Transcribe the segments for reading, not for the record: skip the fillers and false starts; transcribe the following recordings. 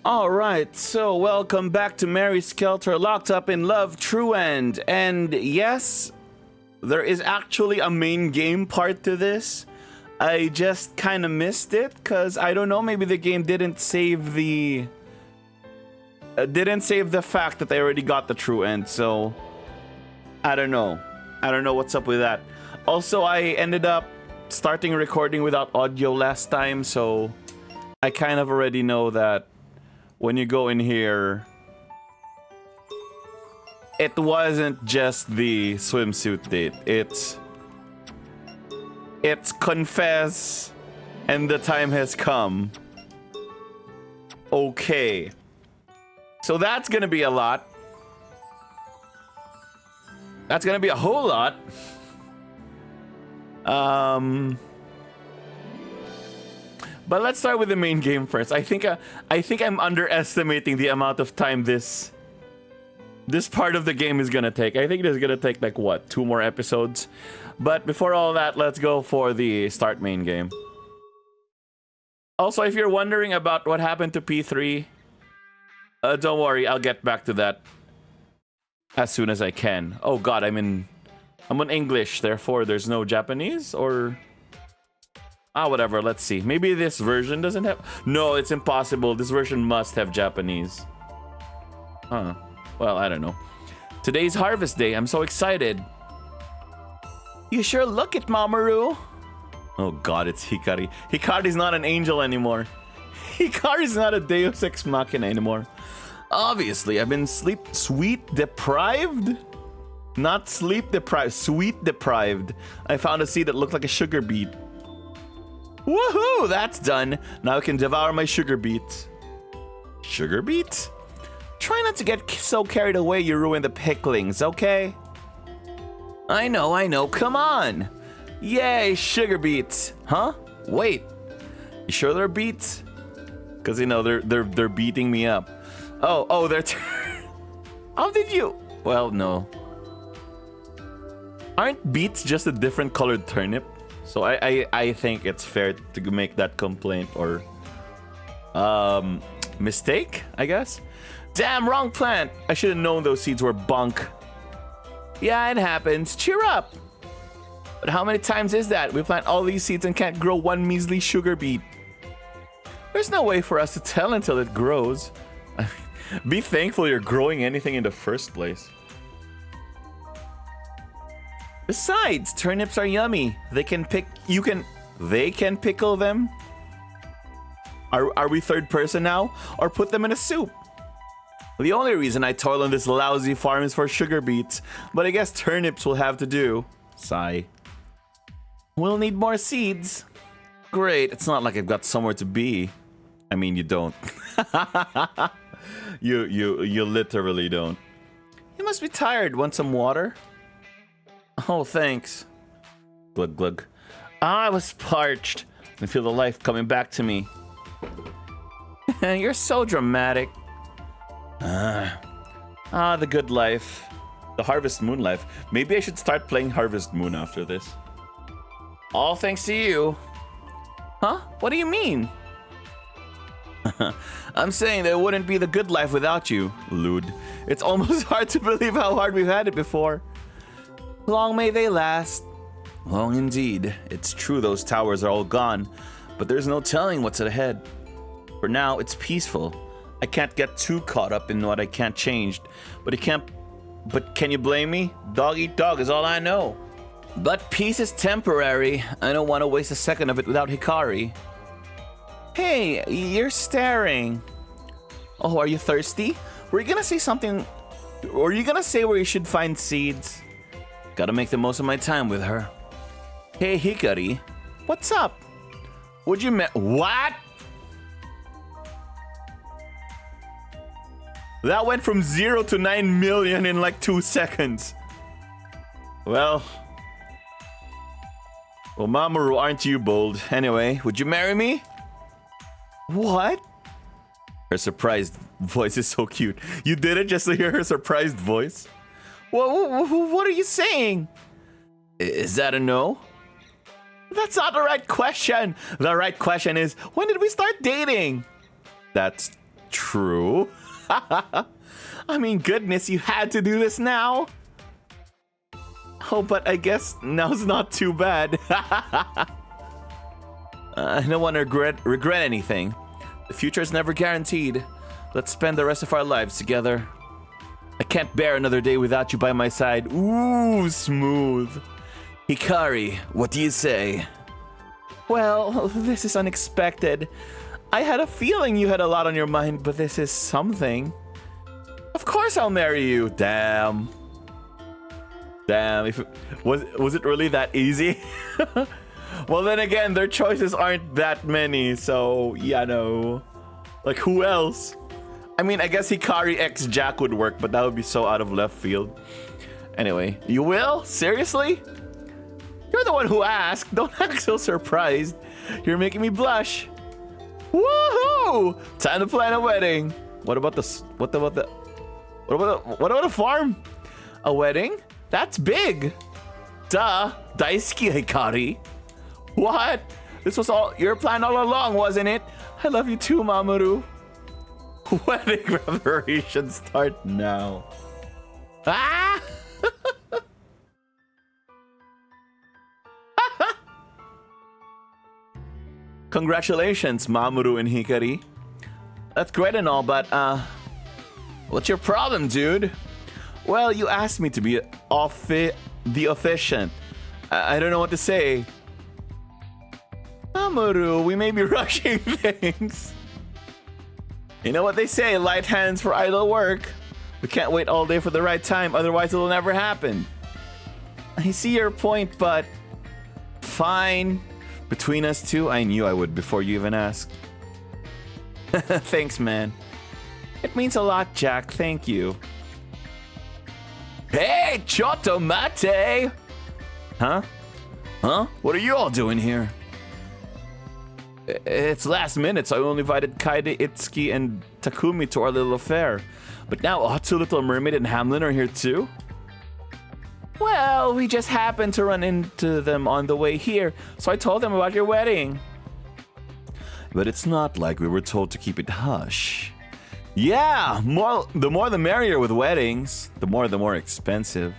Alright, so welcome back to Mary Skelter Locked Up in Love True End. And yes, there is actually a main game part to this. I just kind of missed it because I don't know, maybe the game didn't save the fact that they already got the true end, so I don't know. I don't know what's up with that. Also, I ended up starting recording without audio last time, so I kind of already know that when you go in here, it wasn't just the swimsuit date. It's confess and the time has come. Okay. So that's gonna be a lot. That's gonna be a whole lot. But let's start with the main game first. I think I'm underestimating the amount of time this part of the game is gonna take. I think it is gonna take like what, 2 more episodes. But before all that, let's go for the start main game. Also, if you're wondering about what happened to P3, don't worry, I'll get back to that as soon as I can. Oh god, I'm on English, therefore there's no Japanese, or whatever, let's see. Maybe this version doesn't have... No, it's impossible. This version must have Japanese. Huh. Well, I don't know. Today's Harvest Day. I'm so excited. You sure look it, Mamoru. Oh god, it's Hikari. Hikari's not an angel anymore. Hikari's not a Deus Ex Machina anymore. Obviously, I've been sweet deprived? Not sleep deprived, sweet deprived. I found a seed that looked like a sugar beet. Woohoo! That's done. Now I can devour my sugar beet. Sugar beet? Try not to get so carried away you ruin the picklings, okay? I know. Come on. Yay, sugar beets. Huh? Wait. You sure they're beets? Because, you know, they're beating me up. Oh, they're... How did you... Well, no. Aren't beets just a different colored turnip? So I think it's fair to make that complaint, or mistake, I guess. Damn, wrong plant. I should have known those seeds were bunk. Yeah, it happens. Cheer up. But how many times is that? We plant all these seeds and can't grow one measly sugar beet. There's no way for us to tell until it grows. Be thankful you're growing anything in the first place. Besides, turnips are yummy. They can pickle them. Are we third person now? Or put them in a soup? The only reason I toil on this lousy farm is for sugar beets, but I guess turnips will have to do. Sigh. We'll need more seeds. Great, it's not like I've got somewhere to be. I mean, you don't. You literally don't. You must be tired. Want some water? Oh, thanks. Glug glug. I was parched. I feel the life coming back to me. You're so dramatic. The good life. The Harvest Moon life. Maybe I should start playing Harvest Moon after this. All thanks to you. Huh? What do you mean? I'm saying there wouldn't be the good life without you, Lude. It's almost hard to believe how hard we've had it before. Long may they last. Long indeed. It's true those towers are all gone, but there's no telling what's ahead. For now, it's peaceful. I can't get too caught up in what I can't change, but can you blame me? Dog eat dog is all I know. But peace is temporary. I don't want to waste a second of it without Hikari. Hey, you're staring. Oh, are you thirsty? Were you gonna say something? Or are you gonna say where you should find seeds? Gotta make the most of my time with her. Hey, Hikari. What's up? Would you what? That went from 0 to 9 million in like 2 seconds. Well, Mamoru, aren't you bold? Anyway, would you marry me? What? Her surprised voice is so cute. You did it just to hear her surprised voice? What are you saying? Is that a no? That's not the right question. The right question is, when did we start dating? That's True. I mean, goodness, you had to do this now. Oh, but I guess now's not too bad. I don't want to regret anything. The future is never guaranteed. Let's spend the rest of our lives together. I can't bear another day without you by my side. Ooh, smooth. Hikari, what do you say? Well, this is unexpected. I had a feeling you had a lot on your mind, but this is something. Of course I'll marry you. Damn. If was it really that easy? Well, then again, their choices aren't that many, so yeah, no. Like, who else? I mean, I guess Hikari x Jack would work, but that would be so out of left field. Anyway, you will? Seriously? You're the one who asked. Don't act so surprised. You're making me blush. Woohoo! Time to plan a wedding. What about a farm? A wedding? That's big. Duh. Daisuke Hikari. What? This was all your plan all along, wasn't it? I love you too, Mamoru. Wedding preparations start now. Ah! Congratulations, Mamoru and Hikari. That's great and all, but what's your problem, dude? Well, you asked me to be the officiant. I don't know what to say. Mamoru, we may be rushing things. You know what they say, light hands for idle work. We can't wait all day for the right time, otherwise it'll never happen. I see your point, but fine. Between us two, I knew I would before you even asked. Thanks, man. It means a lot, Jack. Thank you. Hey, Chotto Mate! Huh? What are you all doing here? It's last minute, so I only invited Kaede, Itsuki, and Takumi to our little affair. But now Otsuu, Little Mermaid, and Hamlin are here too? Well, we just happened to run into them on the way here, so I told them about your wedding. But it's not like we were told to keep it hush. Yeah, the more the merrier with weddings. The more expensive.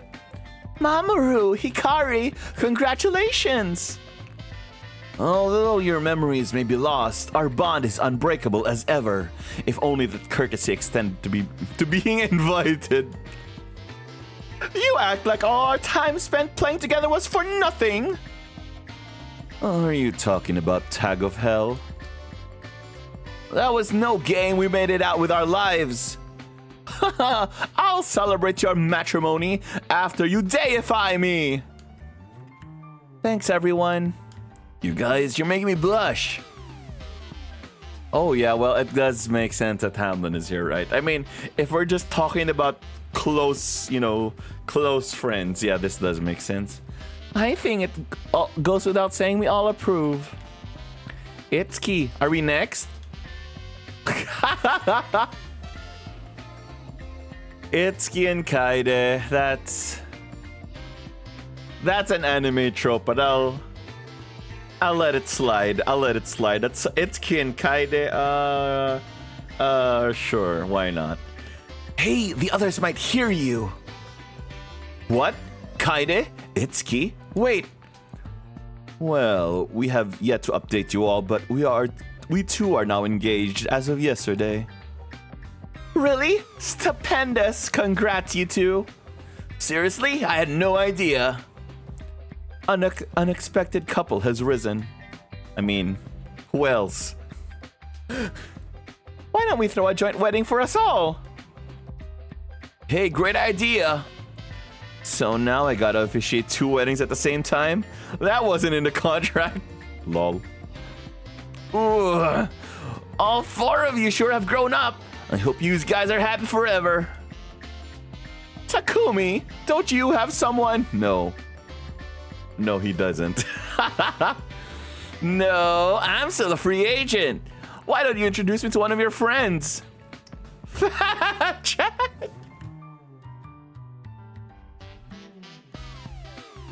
Mamoru, Hikari, congratulations! Although your memories may be lost, our bond is unbreakable as ever. If only that courtesy extended to being invited. You act like all our time spent playing together was for nothing. Are you talking about Tag of Hell? That was no game. We made it out with our lives. I'll celebrate your matrimony after you deify me. Thanks, everyone. You guys, you're making me blush. Oh yeah, well, it does make sense that Hamlin is here, right? I mean, if we're just talking about close friends, yeah, this does make sense. I think it goes without saying we all approve. Itsuki, are we next? Itsuki and Kaede, that's an anime trope, but I'll let it slide. That's Itsuki and Kaede. Sure, why not? Hey, the others might hear you. What? Kaede? Itsuki? Wait. Well, we have yet to update you all, but we too are now engaged as of yesterday. Really? Stupendous. Congrats, you two. Seriously? I had no idea. Unexpected couple has risen. I mean, who else? Why don't we throw a joint wedding for us all? Hey, great idea. So now I gotta officiate 2 weddings at the same time? That wasn't in the contract. Lol. Ooh, all 4 of you sure have grown up. I hope you guys are happy forever. Takumi, don't you have someone? No. No, he doesn't. No, I'm still a free agent. Why don't you introduce me to one of your friends? Chat.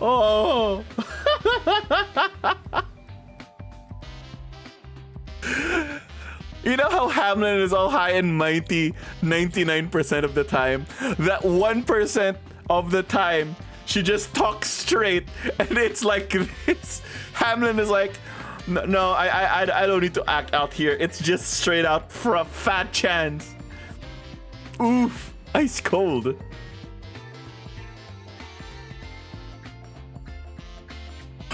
Oh. You know how Hamlin is all high and mighty 99% of the time? That 1% of the time, she just talks straight, and it's like this. Hamlin is like, no, I don't need to act out here. It's just straight out for a fat chance. Oof, ice cold.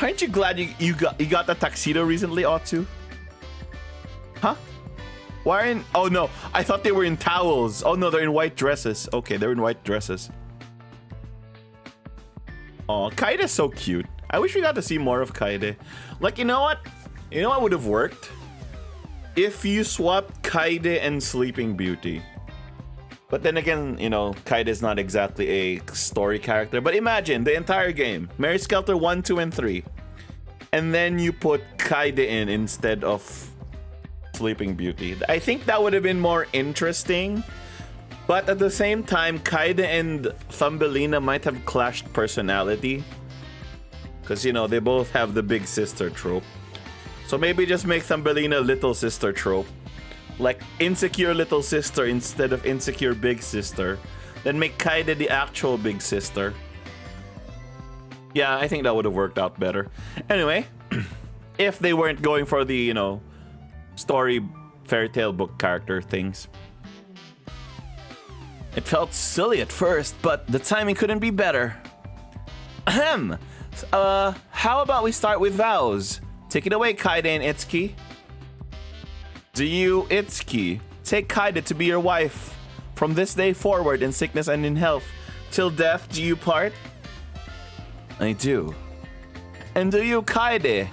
Aren't you glad you got the tuxedo recently, Otsuu? Huh? Why aren't... Oh no, I thought they were in towels. Oh no, they're in white dresses. Okay, they're in white dresses. Oh, Kaide's so cute. I wish we got to see more of Kaide. Like, you know what? You know what would have worked? If you swapped Kaide and Sleeping Beauty. But then again, you know, Kaide is not exactly a story character. But imagine the entire game. Mary Skelter 1, 2, and 3. And then you put Kaide in instead of Sleeping Beauty. I think that would have been more interesting. But at the same time, Kaide and Thumbelina might have clashed personality. Because, you know, they both have the big sister trope. So maybe just make Thumbelina little sister trope. Like insecure little sister instead of insecure big sister. Then make Kaide the actual big sister. Yeah, I think that would have worked out better. Anyway, if they weren't going for the, you know, story fairy tale book character things. It felt silly at first, but the timing couldn't be better. Ahem. How about we start with vows? Take it away, Kaide and Itsuki. Do you, Itsuki, take Kaide to be your wife from this day forward in sickness and in health? Till death do you part? I do. And do you, Kaide,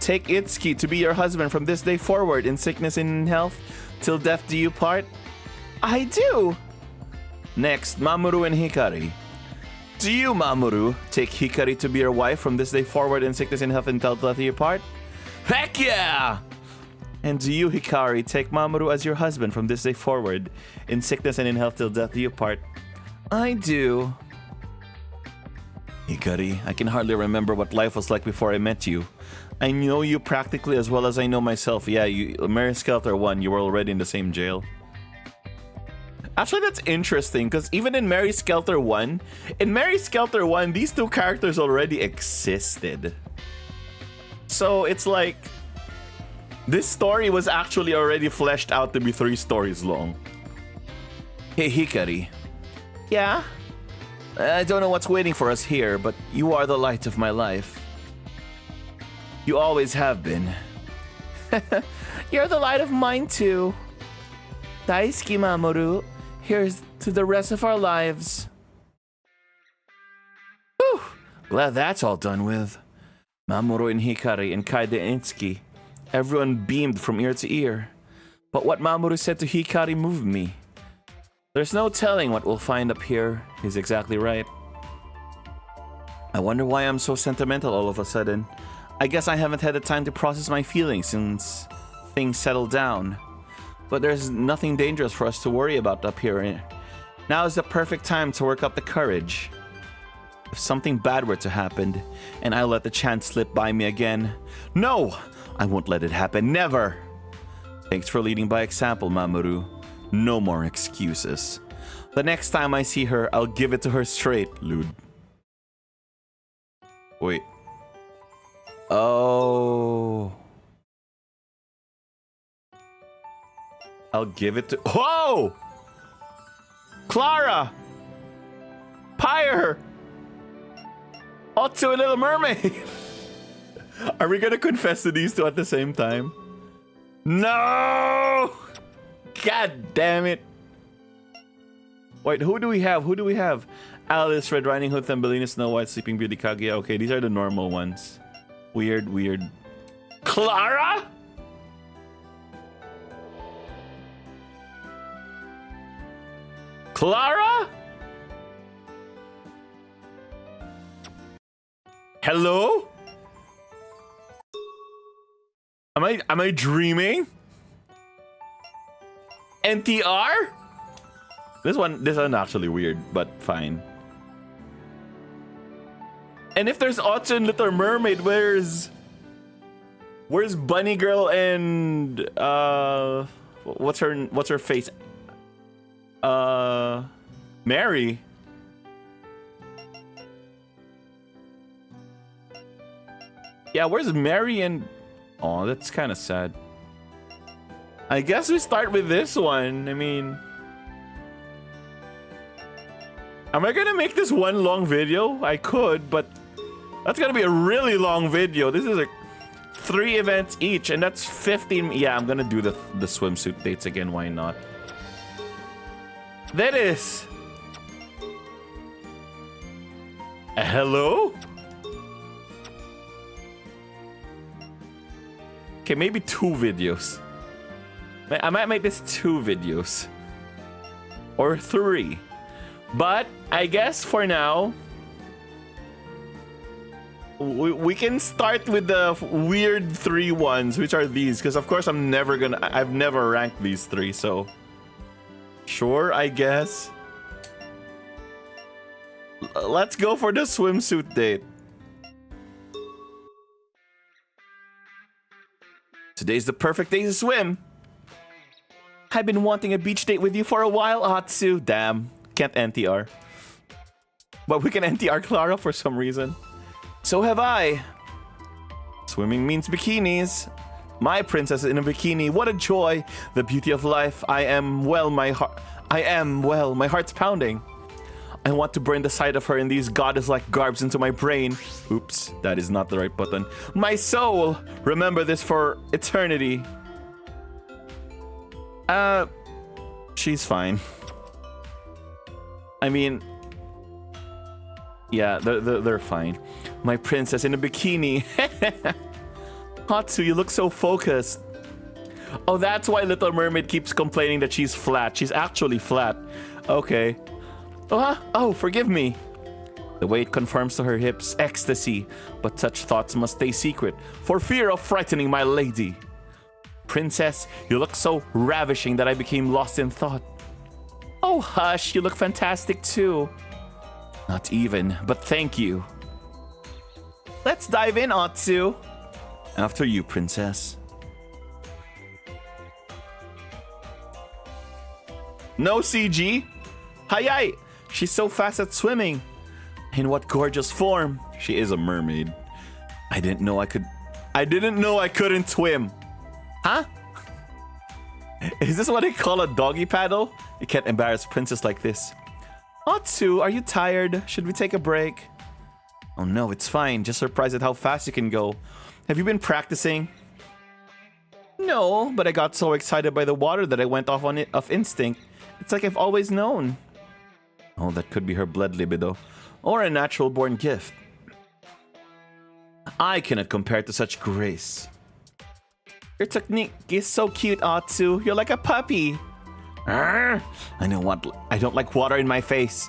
take Itsuki to be your husband from this day forward in sickness and in health? Till death do you part? I do. Next, Mamoru and Hikari. Do you, Mamoru, take Hikari to be your wife from this day forward in sickness and health until death do you part? Heck yeah! And do you, Hikari, take Mamoru as your husband from this day forward in sickness and in health till death do you part? I do. Hikari, I can hardly remember what life was like before I met you. I know you practically as well as I know myself. Yeah, you, Mary Skelter 1, you were already in the same jail. Actually, that's interesting, because even in Mary Skelter 1, these two characters already existed. So it's like, this story was actually already fleshed out to be 3 stories long. Hey, Hikari. Yeah? I don't know what's waiting for us here, but you are the light of my life. You always have been. You're the light of mine too. Daisuki, Mamoru. Here's to the rest of our lives. Whew! Glad that's all done with. Mamoru and Hikari and Kaide and Itsuki. Everyone beamed from ear to ear. But what Mamoru said to Hikari moved me. There's no telling what we'll find up here. He's exactly right. I wonder why I'm so sentimental all of a sudden. I guess I haven't had the time to process my feelings since things settled down. But there's nothing dangerous for us to worry about up here. Now is the perfect time to work up the courage. If something bad were to happen, and I let the chance slip by me again. No! I won't let it happen, never! Thanks for leading by example, Mamoru. No more excuses. The next time I see her, I'll give it to her straight, Lude. Wait. Oh... I'll give it to... Whoa! Clara! Pyre! Otsuu and Little Mermaid! Are we gonna confess to these two at the same time? No! God damn it. Wait, who do we have? Who do we have? Alice, Red Riding Hood, Thumbelina, Snow White, Sleeping Beauty, Kaguya. Okay, these are the normal ones. Weird, weird. Clara? Clara? Hello? Am I dreaming? NTR? This one actually weird, but fine. And if there's Otsuu and Little Mermaid, where's Where's Bunny Girl and what's her face? Mary. Yeah, where's Mary and... Oh, that's kind of sad. I guess we start with this one. I mean... Am I gonna make this one long video? I could, but... That's gonna be a really long video. This is like 3 events each, and that's 15... Yeah, I'm gonna do the swimsuit dates again. Why not? That is... Hello? Okay, maybe 2 videos. I might make this 2 videos. Or 3. But I guess for now, we can start with the weird 3 ones, which are these. Because of course I've never ranked these 3, so... Sure, I guess. Let's go for the swimsuit date. Today's the perfect day to swim. I've been wanting a beach date with you for a while, Otsuu. Damn, can't NTR. But we can NTR Clara for some reason. So have I. Swimming means bikinis. My princess in a bikini, what a joy. The beauty of life. My heart's pounding. I want to burn the sight of her in these goddess-like garbs into my brain. Oops, that is not the right button. My soul! Remember this for eternity. She's fine. I mean... Yeah, they're fine. My princess in a bikini. Otsuu, you look so focused. Oh, that's why Little Mermaid keeps complaining that she's flat. She's actually flat. Okay. Oh, forgive me. The weight conforms to her hips, ecstasy, but such thoughts must stay secret, for fear of frightening my lady. Princess, you look so ravishing that I became lost in thought. Oh, hush, you look fantastic too. Not even, but thank you. Let's dive in, Otsuu. After you, princess. No CG? Hayai! She's so fast at swimming. In what gorgeous form. She is a mermaid. I didn't know I couldn't swim. Huh? Is this what they call a doggy paddle? You can't embarrass a princess like this. Otsuu, are you tired? Should we take a break? Oh no, it's fine. Just surprised at how fast you can go. Have you been practicing? No, but I got so excited by the water that I went off on it of instinct. It's like I've always known. Oh, that could be her blood libido. Or a natural-born gift. I cannot compare to such grace. Your technique is so cute, Otsuu. You're like a puppy. I don't like water in my face.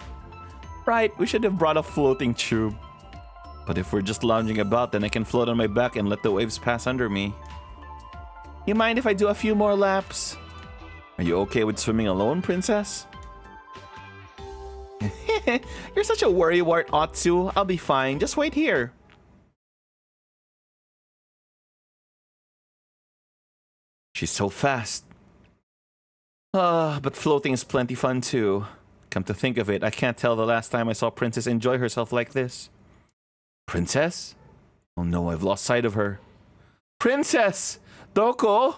Right, we should have brought a floating tube. But if we're just lounging about, then I can float on my back and let the waves pass under me. You mind if I do a few more laps? Are you okay with swimming alone, princess? You're such a worrywart, Otsuu. I'll be fine. Just wait here. She's so fast. But floating is plenty fun too. Come to think of it, I can't tell the last time I saw Princess enjoy herself like this. Princess? Oh no, I've lost sight of her. Princess! Doko?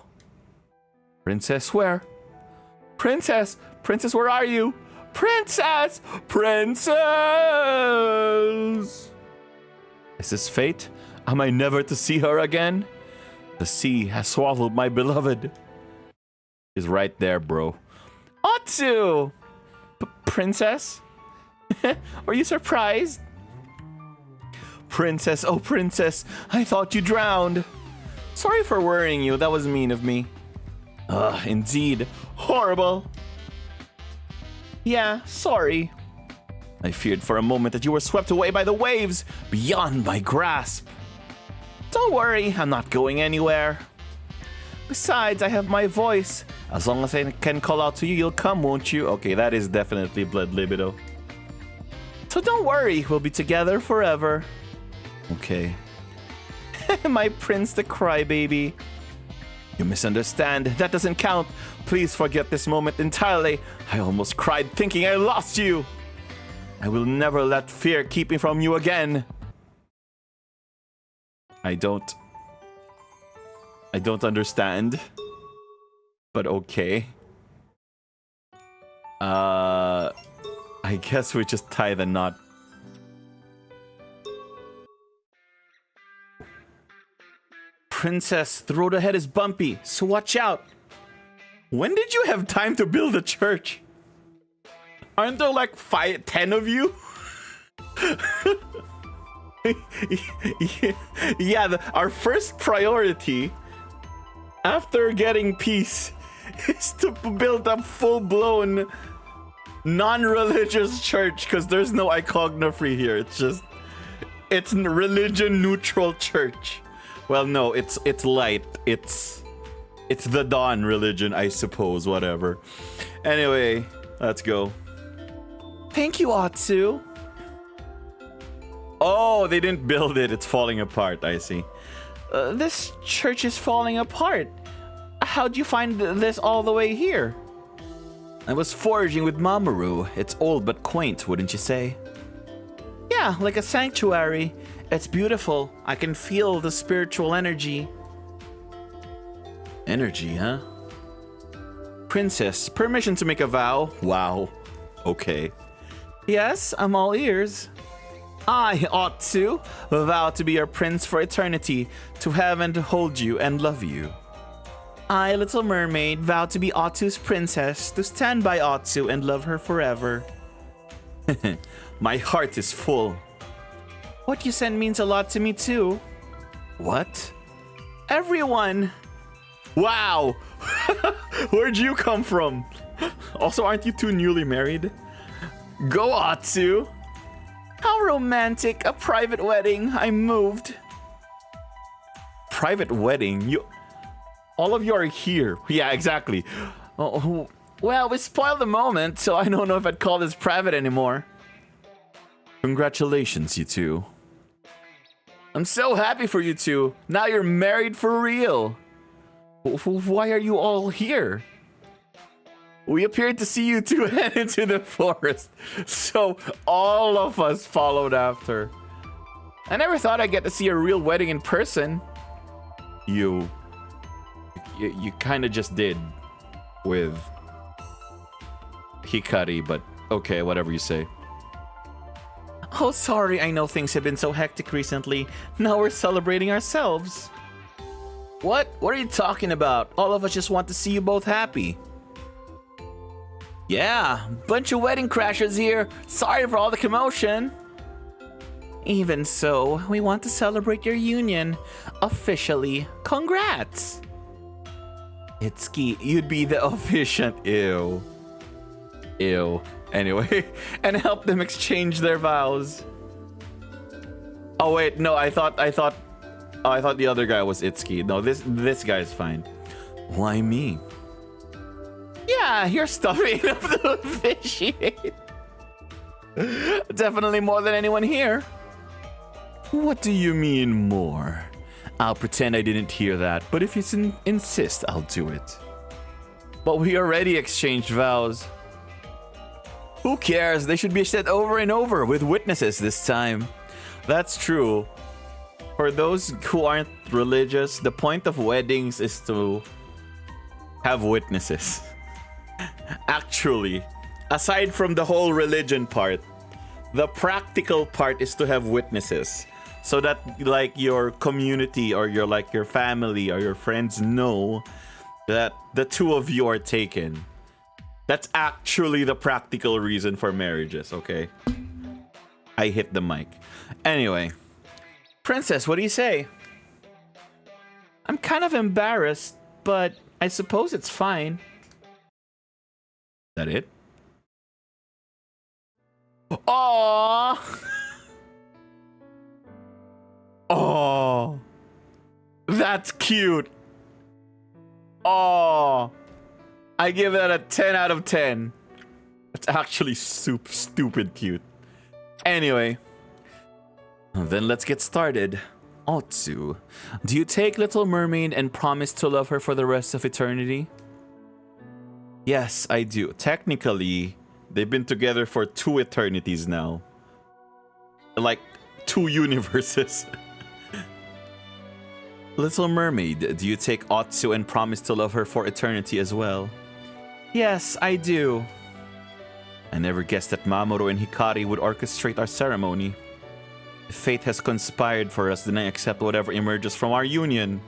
Princess, where? Princess! Princess, where are you? Princess! Princess! Is this fate? Am I never to see her again? The sea has swallowed my beloved. She's right there, bro. Otsuu! Princess? Were you surprised? Princess, oh princess, I thought you drowned. Sorry for worrying you, that was mean of me. Indeed, horrible. Yeah, sorry. I feared for a moment that you were swept away by the waves, beyond my grasp. Don't worry, I'm not going anywhere. Besides, I have my voice. As long as I can call out to you, you'll come, won't you? Okay, that is definitely blood libido. So don't worry, we'll be together forever. Okay. My prince the crybaby. You misunderstand. That doesn't count. Please forget this moment entirely. I almost cried thinking I lost you. I will never let fear keep me from you again. I don't understand. But okay. I guess we just tie the knot. Princess, the road ahead is bumpy, so watch out. When did you have time to build a church? Aren't there like 10 of you? Yeah, our first priority after getting peace is to build a full-blown non-religious church, because there's no iconography here. It's religion neutral church. Well, no, it's light. It's the dawn religion, I suppose. Whatever. Anyway, let's go. Thank you, Otsuu. Oh, they didn't build it. It's falling apart. I see. This church is falling apart. How'd you find this all the way here? I was foraging with Mamoru. It's old but quaint, wouldn't you say? Yeah, like a sanctuary. It's beautiful. I can feel the spiritual energy. Energy, huh? Princess, permission to make a vow? Wow. Okay. Yes, I'm all ears. I, Otsuu, vow to be your prince for eternity, to have and to hold you and love you. I, Little Mermaid, vow to be Otsu's princess, to stand by Otsuu and love her forever. My heart is full. What you sent means a lot to me too. What? Everyone! Wow! Where'd you come from? Also, aren't you two newly married? Go, Otsuu! How romantic! A private wedding. I'm moved. Private wedding? All of you are here. Yeah, exactly. Oh, well, we spoiled the moment, so I don't know if I'd call this private anymore. Congratulations, you two. I'm so happy for you two. Now you're married for real. Why are you all here? We appeared to see you two head into the forest, so all of us followed after. I never thought I'd get to see a real wedding in person. You kind of just did with Hikari, but okay, whatever you say. Oh, sorry, I know things have been so hectic recently. Now we're celebrating ourselves. What? What are you talking about? All of us just want to see you both happy. Yeah, bunch of wedding crashers here. Sorry for all the commotion. Even so, we want to celebrate your union. Officially. Congrats. Itsuki, you'd be the officiant. Ew. Ew. Anyway, and help them exchange their vows. Oh wait, no, I thought the other guy was Itsuki. No, this guy's fine. Why me? Yeah, your stuff ain't up to officiate. Definitely more than anyone here. What do you mean more? I'll pretend I didn't hear that, but if you insist, I'll do it. But we already exchanged vows. Who cares? They should be said over and over with witnesses this time. That's true. For those who aren't religious, the point of weddings is to have witnesses. Actually, aside from the whole religion part, the practical part is to have witnesses. So that like your community or your family or your friends know that the two of you are taken. That's actually the practical reason for marriages, okay? I hit the mic. Anyway, Princess, what do you say? I'm kind of embarrassed, but I suppose it's fine. Is that it? Aww! Oh, that's cute. Oh, I give that a 10 out of 10. It's actually stupid cute. Anyway, then let's get started. Otsuu, do you take Little Mermaid and promise to love her for the rest of eternity? Yes, I do. Technically, they've been together for 2 eternities now. Like, 2 universes. Little Mermaid, do you take Otsuu and promise to love her for eternity as well? Yes, I do. I never guessed that Mamoru and Hikari would orchestrate our ceremony. If fate has conspired for us, then I accept whatever emerges from our union.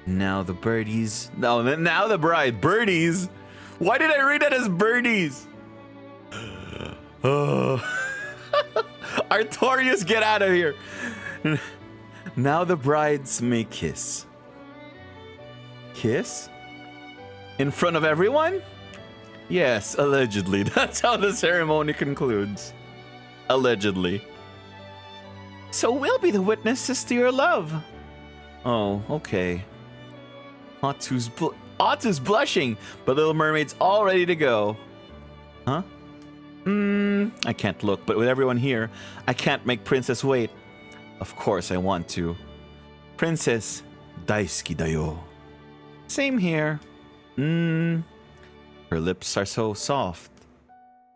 Now the birdies... No, now the bride. Birdies? Why did I read that as birdies? Oh. Artorias, get out of here. Now the brides may kiss. Kiss? In front of everyone? Yes, allegedly. That's how the ceremony concludes. Allegedly. So we'll be the witnesses to your love. Oh, okay. Otsu's blushing, but Little Mermaid's all ready to go. Huh? I can't look, but with everyone here, I can't make Princess wait. Of course I want to. Princess, daisuki dayo. Same here. Her lips are so soft.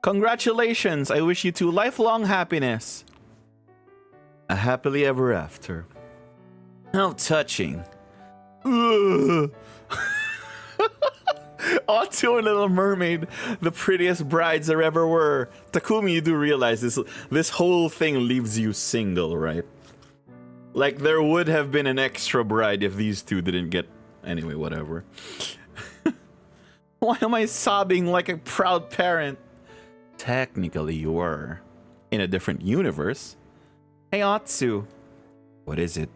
Congratulations! I wish you two lifelong happiness. A happily ever after. How touching. Otsuu and Little Mermaid, the prettiest brides there ever were. Takumi, you do realize this whole thing leaves you single, right? Like, there would have been an extra bride if these two didn't get... Anyway, whatever. Why am I sobbing like a proud parent? Technically, you were. In a different universe. Hey, Otsuu. What is it?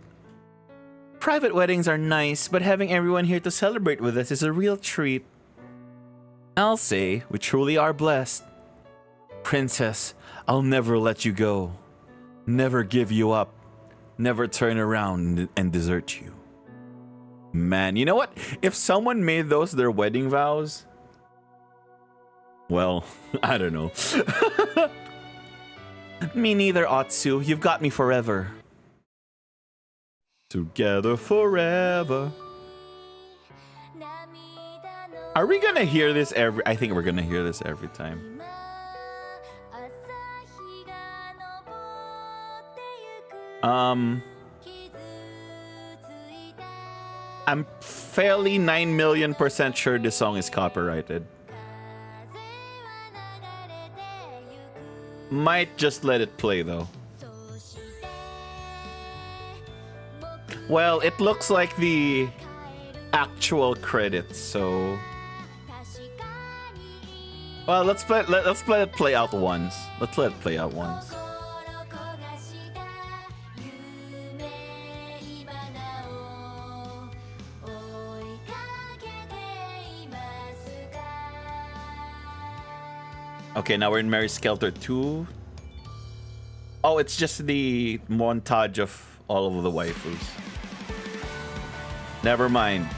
Private weddings are nice, but having everyone here to celebrate with us is a real treat. I'll say, we truly are blessed. Princess, I'll never let you go. Never give you up. Never turn around and desert you. Man, you know what? If someone made those their wedding vows... Well, I don't know. Me neither, Otsuu. You've got me forever. Together forever. Are we gonna hear this every... I think we're gonna hear this every time. I'm fairly 9 million % sure this song is copyrighted. Might just let it play though. Well, it looks like the actual credits, so... Well, let's let it play out once. Let's let it play out once. Okay, now we're in Mary Skelter 2. Oh, it's just the montage of all of the waifus. Never mind.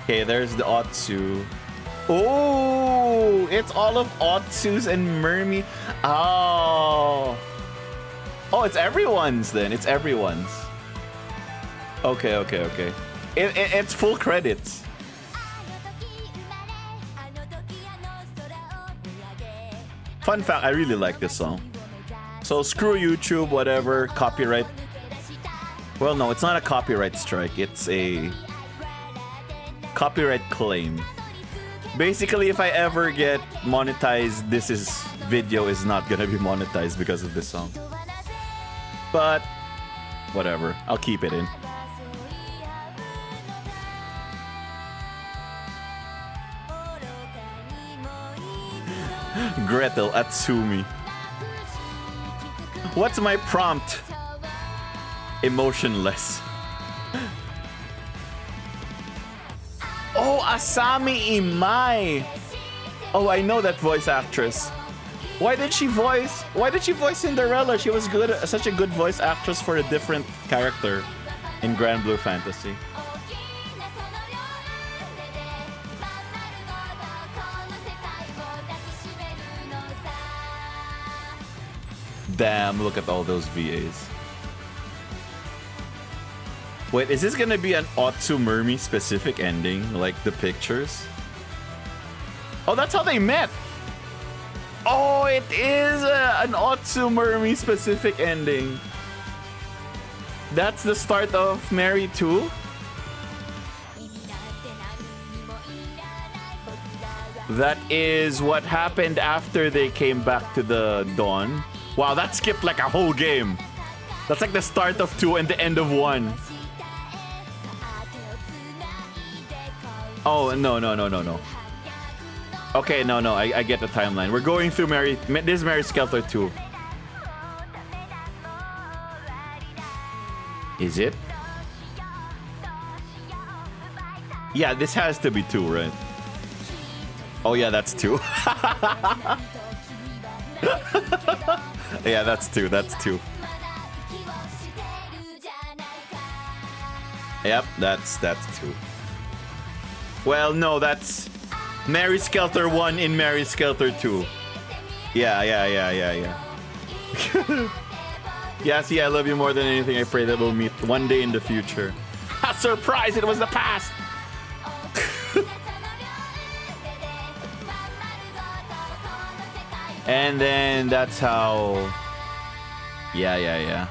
Okay, there's the Otsuu. Oh, it's all of Otsu's and Mermaid. Oh. Oh, it's everyone's then. It's everyone's. Okay. It's full credits. Fun fact, I really like this song. So screw YouTube, whatever, copyright. Well, no, it's not a copyright strike. It's a copyright claim. Basically, if I ever get monetized, video is not gonna be monetized because of this song. But whatever, I'll keep it in. Gretel Atsumi. What's my prompt? Emotionless. Oh, Asami Imai. Oh, I know that voice actress. Why did she voice Cinderella? She was such a good voice actress for a different character in Grand Blue Fantasy. Damn, look at all those VAs. Wait, is this gonna be an Otsuu Mermaid Specific ending, like the pictures? Oh, that's how they met! Oh, it is an Otsuu Mermaid Specific ending. That's the start of Mary 2? That is what happened after they came back to the Dawn. Wow, that skipped like a whole game. That's like the start of 2 and the end of 1. Oh, no. Okay, no, I get the timeline. We're going through this is Mary Skelter 2. Is it? Yeah, this has to be 2, right? Oh yeah, that's 2. Yeah, that's 2. Yep, that's 2. Well, no, that's Mary Skelter 1 in Mary Skelter 2. Yeah. Yeah, see, I love you more than anything. I pray that we'll meet one day in the future. A surprise! It was the past! And then that's how... Yeah.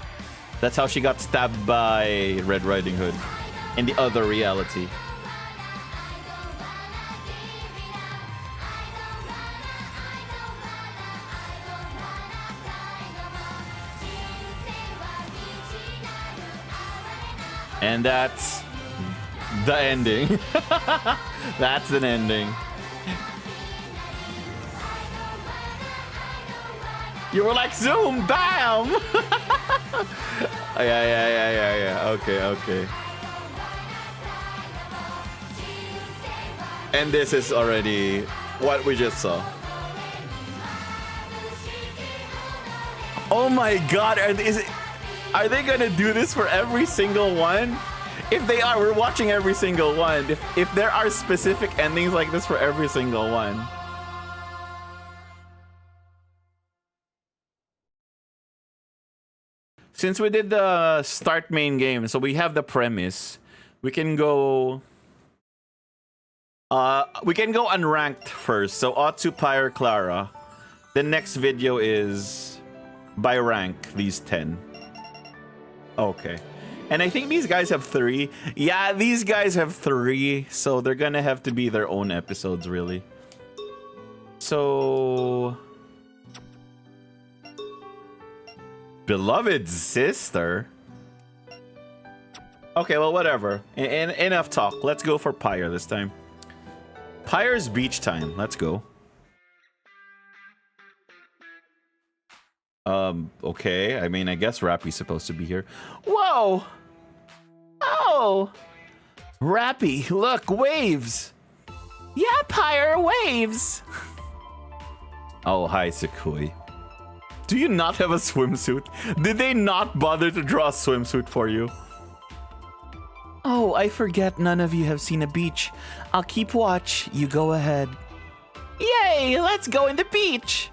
That's how she got stabbed by Red Riding Hood in the other reality. And that's the ending. That's an ending. You were like, zoom, bam! Yeah. Okay. And this is already what we just saw. Oh my god, are they gonna do this for every single one? If they are, we're watching every single one. If there are specific endings like this for every single one. Since we did the start main game, so we have the premise. We can go unranked first. So Otsuu, Pyre, Clara. The next video is by rank, these 10. Okay. And I think these guys have 3. Yeah, these guys have 3. So they're gonna have to be their own episodes, really. So... Beloved sister? Okay, well, whatever. Enough talk. Let's go for Pyre this time. Pyre's beach time. Let's go. Okay. I mean, I guess Rappy's supposed to be here. Whoa! Oh! Rappy, look, waves! Yeah, Pyre, waves! Oh, hi, Sakui. Do you not have a swimsuit? Did they not bother to draw a swimsuit for you? Oh, I forget none of you have seen a beach. I'll keep watch. You go ahead. Yay, let's go in the beach!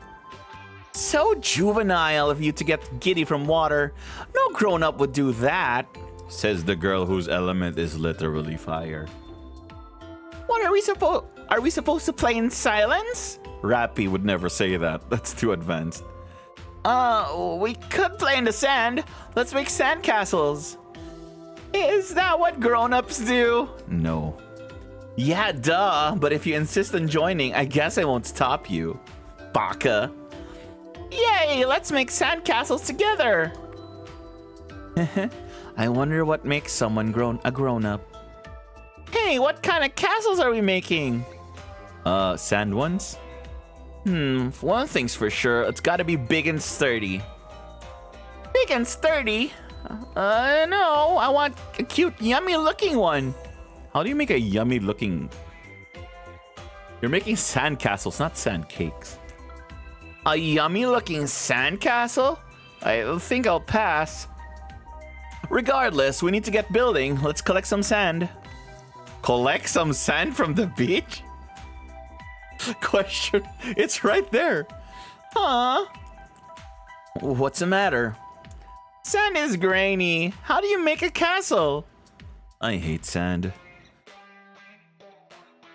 So juvenile of you to get giddy from water. No grown-up would do that, says the girl whose element is literally fire. What are we supposed to play in silence? Rappy would never say that. That's too advanced. We could play in the sand. Let's make sandcastles. Is that what grown-ups do? No. Yeah, duh. But if you insist on joining, I guess I won't stop you. Baka. Yay, let's make sandcastles together. I wonder what makes someone a grown-up. Hey, what kind of castles are we making? Sand ones? One thing's for sure, it's gotta be big and sturdy. Big and sturdy? No, I want a cute, yummy-looking one. How do you make a yummy-looking... You're making sandcastles, not sand cakes. A yummy-looking sandcastle? I think I'll pass. Regardless, we need to get building. Let's collect some sand. Collect some sand from the beach? Question. It's right there. Huh? What's the matter? Sand is grainy. How do you make a castle? I hate sand.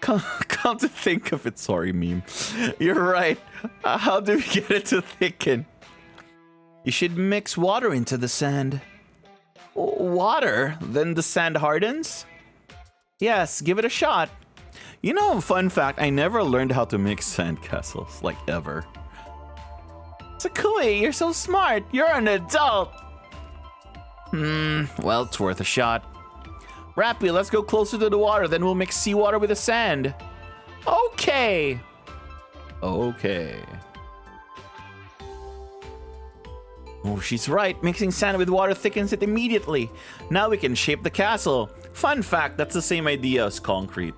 Come to think of it, sorry meme. You're right. How do we get it to thicken? You should mix water into the sand. Water? Then the sand hardens? Yes, give it a shot. You know, fun fact, I never learned how to make sand castles, like ever. Sakui, you're so smart. You're an adult. Well, it's worth a shot. Rappy, let's go closer to the water, then we'll mix seawater with the sand. Okay. Okay. Oh, she's right. Mixing sand with water thickens it immediately. Now we can shape the castle. Fun fact, that's the same idea as concrete.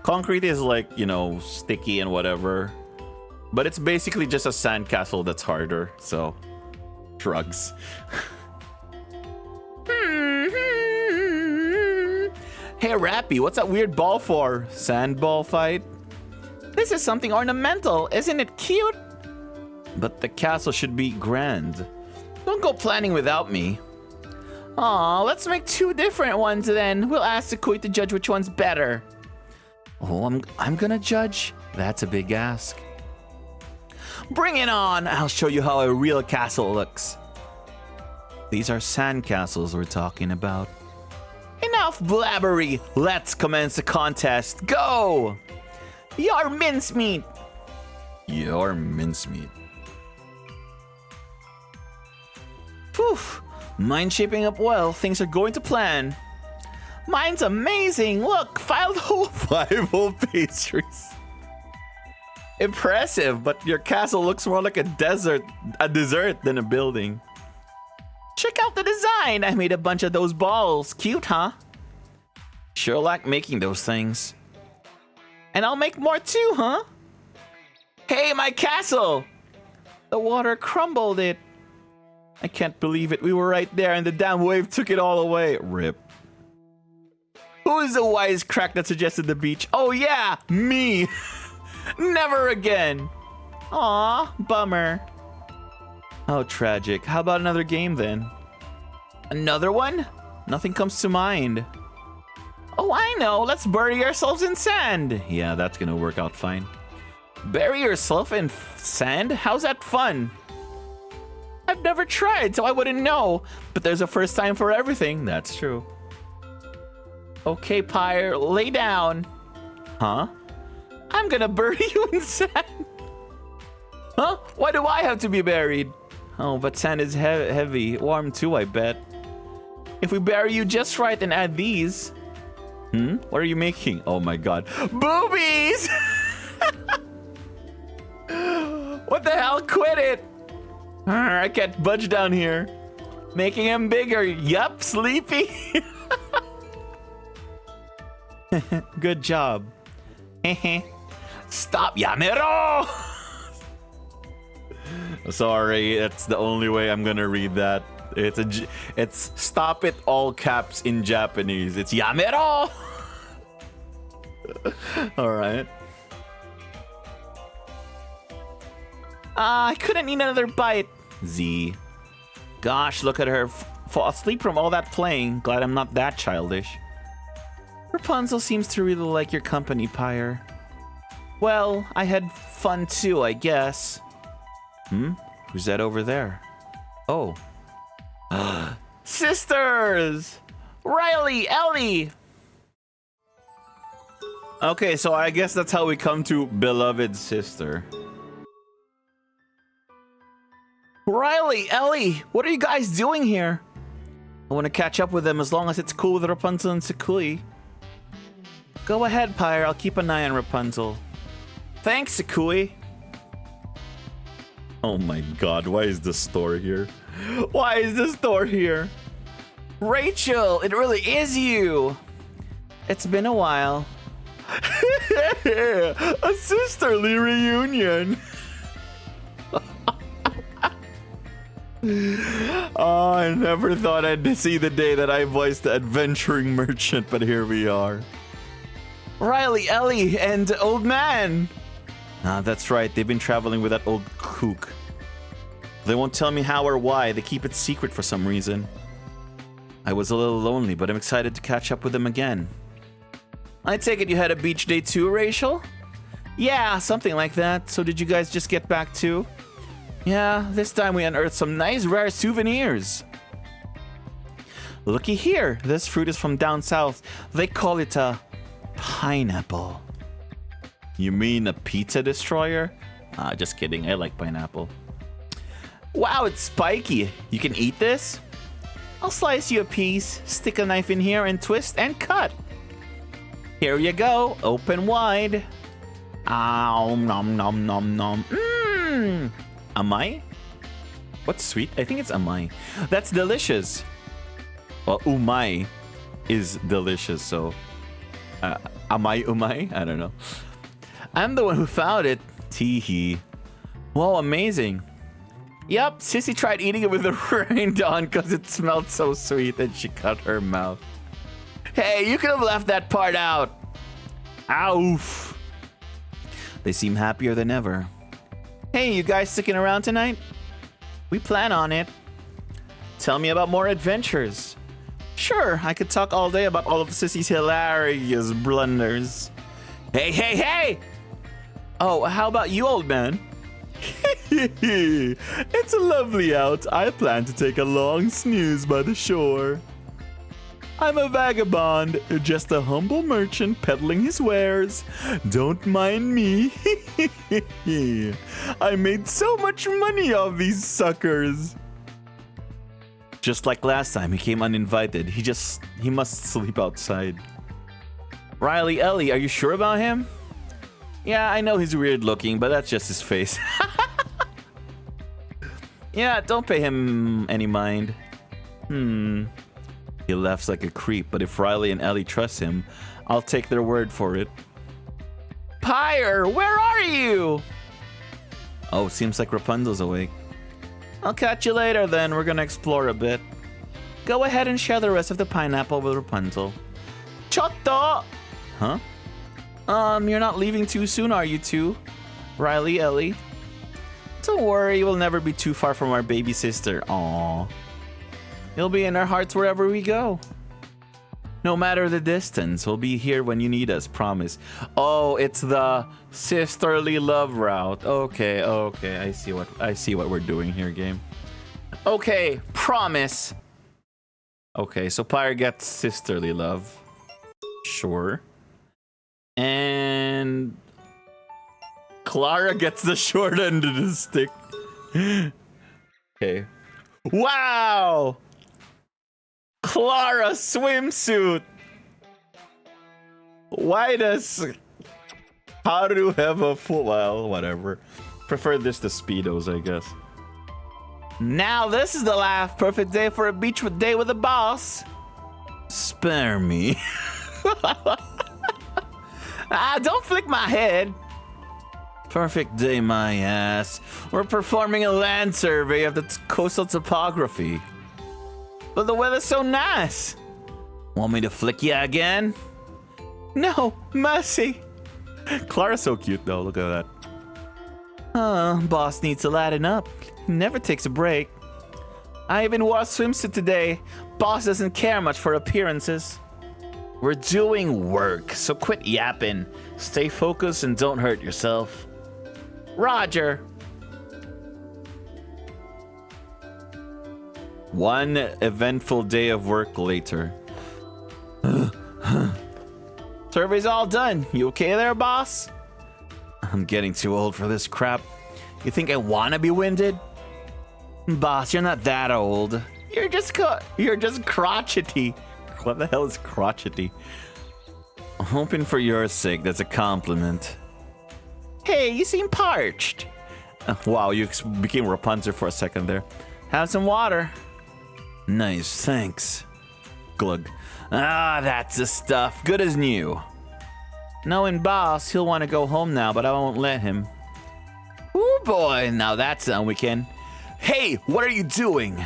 Concrete is like, you know, sticky and whatever. But it's basically just a sand castle that's harder, so shrugs. Hey Rappy, what's that weird ball for? Sand ball fight? This is something ornamental, isn't it cute? But the castle should be grand. Don't go planning without me. Aw, let's make 2 different ones then. We'll ask Sakui to judge which one's better. Oh, I'm gonna judge? That's a big ask. Bring it on! I'll show you how a real castle looks. These are sand castles we're talking about. Enough blabbery! Let's commence the contest. Go! Your mincemeat! Your mincemeat. Phew! Mine's shaping up well. Things are going to plan. Mine's amazing! Look! 5 whole pastries. Impressive, but your castle looks more like a dessert than a building. Check out the design! I made a bunch of those balls. Cute, huh? Sure like making those things. And I'll make more too, huh? Hey, my castle! The water crumbled it. I can't believe it. We were right there and the damn wave took it all away. Rip. Who is the wise crack that suggested the beach? Oh yeah, me! Never again! Aw, bummer. How tragic. How about another game then? Another one? Nothing comes to mind. Oh, I know. Let's bury ourselves in sand. Yeah, that's gonna work out fine. Bury yourself in sand? How's that fun? I've never tried, so I wouldn't know. But there's a first time for everything. That's true. Okay, Pyre, lay down. Huh? I'm gonna bury you in sand. Huh? Why do I have to be buried? Oh, but sand is heavy. Warm too, I bet. If we bury you just right and add these. What are you making? Oh my god. Boobies! What the hell? Quit it! I can't budge down here. Making him bigger. Yup, sleepy. Good job. Stop, Yamero! Sorry, that's the only way I'm gonna read that. It's stop it all caps in Japanese. It's Yamero! Alright. I couldn't eat another bite. Z. Gosh, look at her. Fall asleep from all that playing. Glad I'm not that childish. Rapunzel seems to really like your company, Pyre. Well, I had fun too, I guess. Who's that over there? Oh. Sisters! Riley, Ellie! Okay, so I guess that's how we come to beloved sister. Riley, Ellie, what are you guys doing here? I want to catch up with them as long as it's cool with Rapunzel and Sakui. Go ahead, Pyre. I'll keep an eye on Rapunzel. Thanks, Sakui. Oh my god, why is this store here? Why is this store here? Rachel, it really is you. It's been a while. A sisterly reunion. Oh, I never thought I'd see the day that I voiced the adventuring merchant, but here we are. Riley, Ellie, and old man. Ah, that's right. They've been traveling with that old kook. They won't tell me how or why. They keep it secret for some reason. I was a little lonely, but I'm excited to catch up with them again. I take it you had a beach day too, Rachel? Yeah, something like that. So did you guys just get back too? Yeah, this time we unearthed some nice rare souvenirs. Looky here. This fruit is from down south. They call it a pineapple. You mean a pizza destroyer? Just kidding. I like pineapple. Wow, it's spiky. You can eat this? I'll slice you a piece, stick a knife in here and twist and cut. Here you go. Open wide. Ow, nom nom nom nom. Mmm. Amai? What's sweet? I think it's amai. That's delicious. Well, umai is delicious, so amai umai? I don't know. I'm the one who found it. Teehee. Whoa, amazing. Yep, Sissy tried eating it with the rind on because it smelled so sweet and she cut her mouth. Hey, you could have left that part out. Oof. They seem happier than ever. Hey, you guys sticking around tonight? We plan on it. Tell me about more adventures. Sure, I could talk all day about all of Sissy's hilarious blunders. Hey, hey, hey! Oh, how about you, old man? It's lovely out. I plan to take a long snooze by the shore. I'm a vagabond, just a humble merchant peddling his wares. Don't mind me. I made so much money off these suckers. Just like last time, he came uninvited. He must sleep outside. Riley Ellie, are you sure about him? Yeah, I know he's weird looking, but that's just his face. Yeah, don't pay him any mind. He laughs like a creep, but if Riley and Ellie trust him, I'll take their word for it. Pyre, where are you? Oh, seems like Rapunzel's awake. I'll catch you later then, we're gonna explore a bit. Go ahead and share the rest of the pineapple with Rapunzel. Chotto! Huh? You're not leaving too soon, are you two? Riley, Ellie? Don't worry, we'll never be too far from our baby sister. Aww. You'll be in our hearts wherever we go. No matter the distance, we'll be here when you need us, promise. Oh, it's the sisterly love route. Okay, I see what we're doing here, game. Okay, promise. Okay, so Pyre gets sisterly love. Sure. And Clara gets the short end of the stick. Okay. Wow! Clara swimsuit. Why does Haru have a full? Well, whatever. Prefer this to Speedos, I guess. Now this is the life. Perfect day for a beach day with a boss. Spare me. Don't flick my head. Perfect day, my ass. We're performing a land survey of the coastal topography. But the weather's so nice. Want me to flick ya again? No, mercy. Clara's so cute though, look at that. Boss needs to lighten up. He never takes a break. I even wore a swimsuit today. Boss doesn't care much for appearances. We're doing work, so quit yapping. Stay focused and don't hurt yourself. Roger. One eventful day of work later. Survey's all done. You okay there, boss? I'm getting too old for this crap. You think I want to be winded? Boss, you're not that old. You're just crotchety. What the hell is crotchety? I'm hoping for your sake that's a compliment. Hey, you seem parched. Wow, you became Rapunzel for a second there. Have some water. Nice, thanks. Glug. That's the stuff. Good as new. Knowing boss, he'll want to go home now, but I won't let him. Ooh boy, now that's done we can. Hey, what are you doing?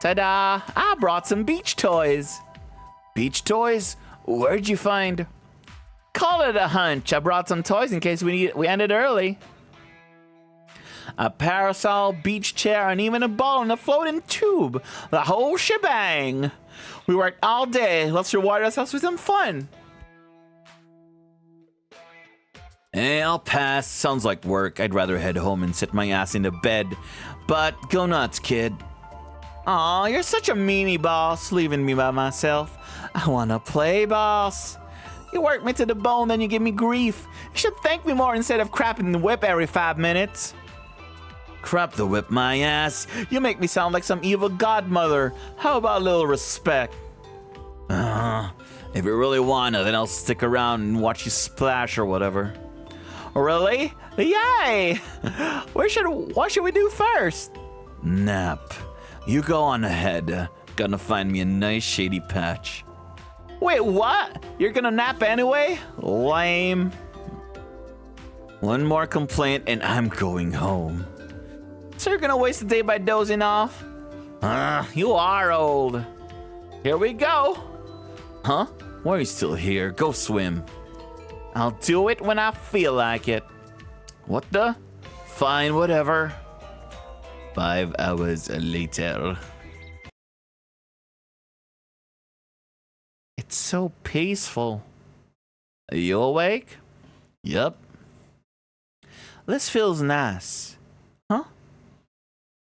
Ta-da, I brought some beach toys. Beach toys? Where'd you find? Call it a hunch. I brought some toys in case we ended early. A parasol, beach chair, and even a ball in a floating tube. The whole shebang. We worked all day. Let's reward ourselves with some fun. Hey, I'll pass. Sounds like work. I'd rather head home and sit my ass into bed. But go nuts, kid. Aw, you're such a meanie, boss, leaving me by myself. I wanna play, boss. You work me to the bone, then you give me grief. You should thank me more instead of crapping the whip every 5 minutes. Crap the whip, my ass. You make me sound like some evil godmother. How about a little respect? If you really wanna, then I'll stick around and watch you splash or whatever. Really? Yay! What should we do first? Nap. You go on ahead. Gonna find me a nice shady patch. Wait, what? You're gonna nap anyway? Lame. One more complaint and I'm going home. So you're gonna waste the day by dozing off? You are old. Here we go. Huh? Why are you still here? Go swim. I'll do it when I feel like it. What the? Fine, whatever. 5 hours later. It's so peaceful. Are you awake? Yup. This feels nice. Huh?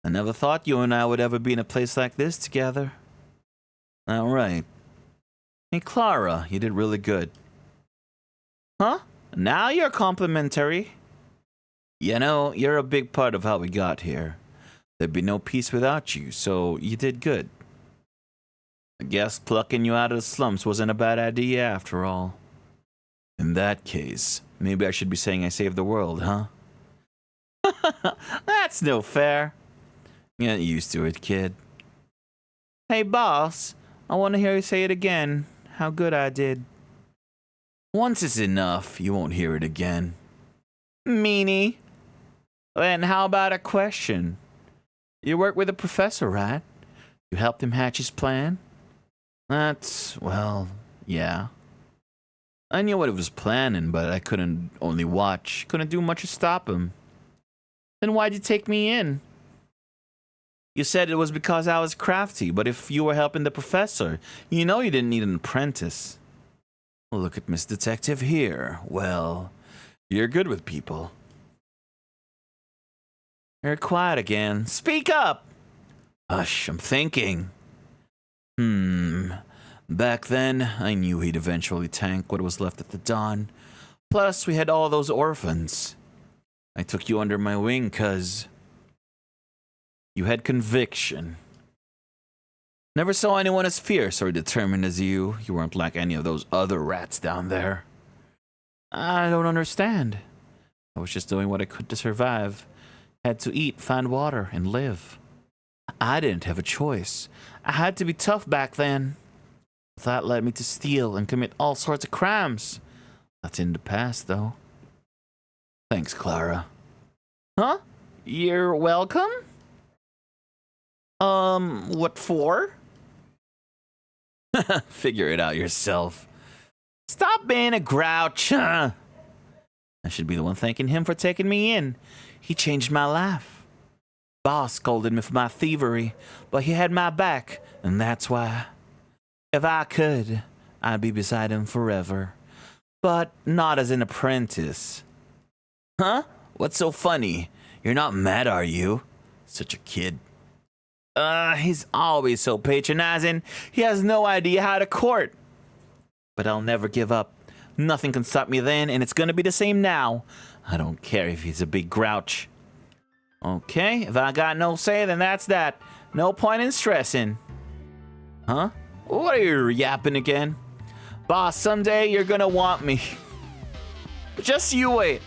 I never thought you and I would ever be in a place like this together. All right. Hey, Clara, you did really good. Huh? Now you're complimentary. You know, you're a big part of how we got here. There'd be no peace without you, so you did good. I guess plucking you out of the slums wasn't a bad idea after all. In that case, maybe I should be saying I saved the world, huh? That's no fair. Get used to it, kid. Hey, boss, I want to hear you say it again. How good I did. Once is enough. You won't hear it again. Meanie. Then how about a question? You work with the professor, right? You helped him hatch his plan? That's, well, yeah. I knew what he was planning, but I couldn't only watch. Couldn't do much to stop him. Then why'd you take me in? You said it was because I was crafty, but if you were helping the professor, you know you didn't need an apprentice. Look at Miss Detective here. Well, you're good with people. You're quiet again. Speak up! Hush, I'm thinking. Back then, I knew he'd eventually tank what was left at the dawn. Plus, we had all those orphans. I took you under my wing 'cause you had conviction. Never saw anyone as fierce or determined as you. You weren't like any of those other rats down there. I don't understand. I was just doing what I could to survive. Had to eat, find water, and live. I didn't have a choice. I had to be tough back then. That led me to steal and commit all sorts of crimes. That's in the past, though. Thanks, Clara. Huh? You're welcome? What for? Figure it out yourself. Stop being a grouch. I should be the one thanking him for taking me in. He changed my life. Boss scolded me for my thievery, but he had my back, and that's why. If I could, I'd be beside him forever. But not as an apprentice. Huh? What's so funny? You're not mad, are you? Such a kid. He's always so patronizing. He has no idea how to court. But I'll never give up. Nothing can stop me then, and it's gonna be the same now. I don't care if he's a big grouch. Okay, if I got no say, then that's that. No point in stressing. Huh? What are you yapping again? Boss, someday you're gonna want me. Just you wait.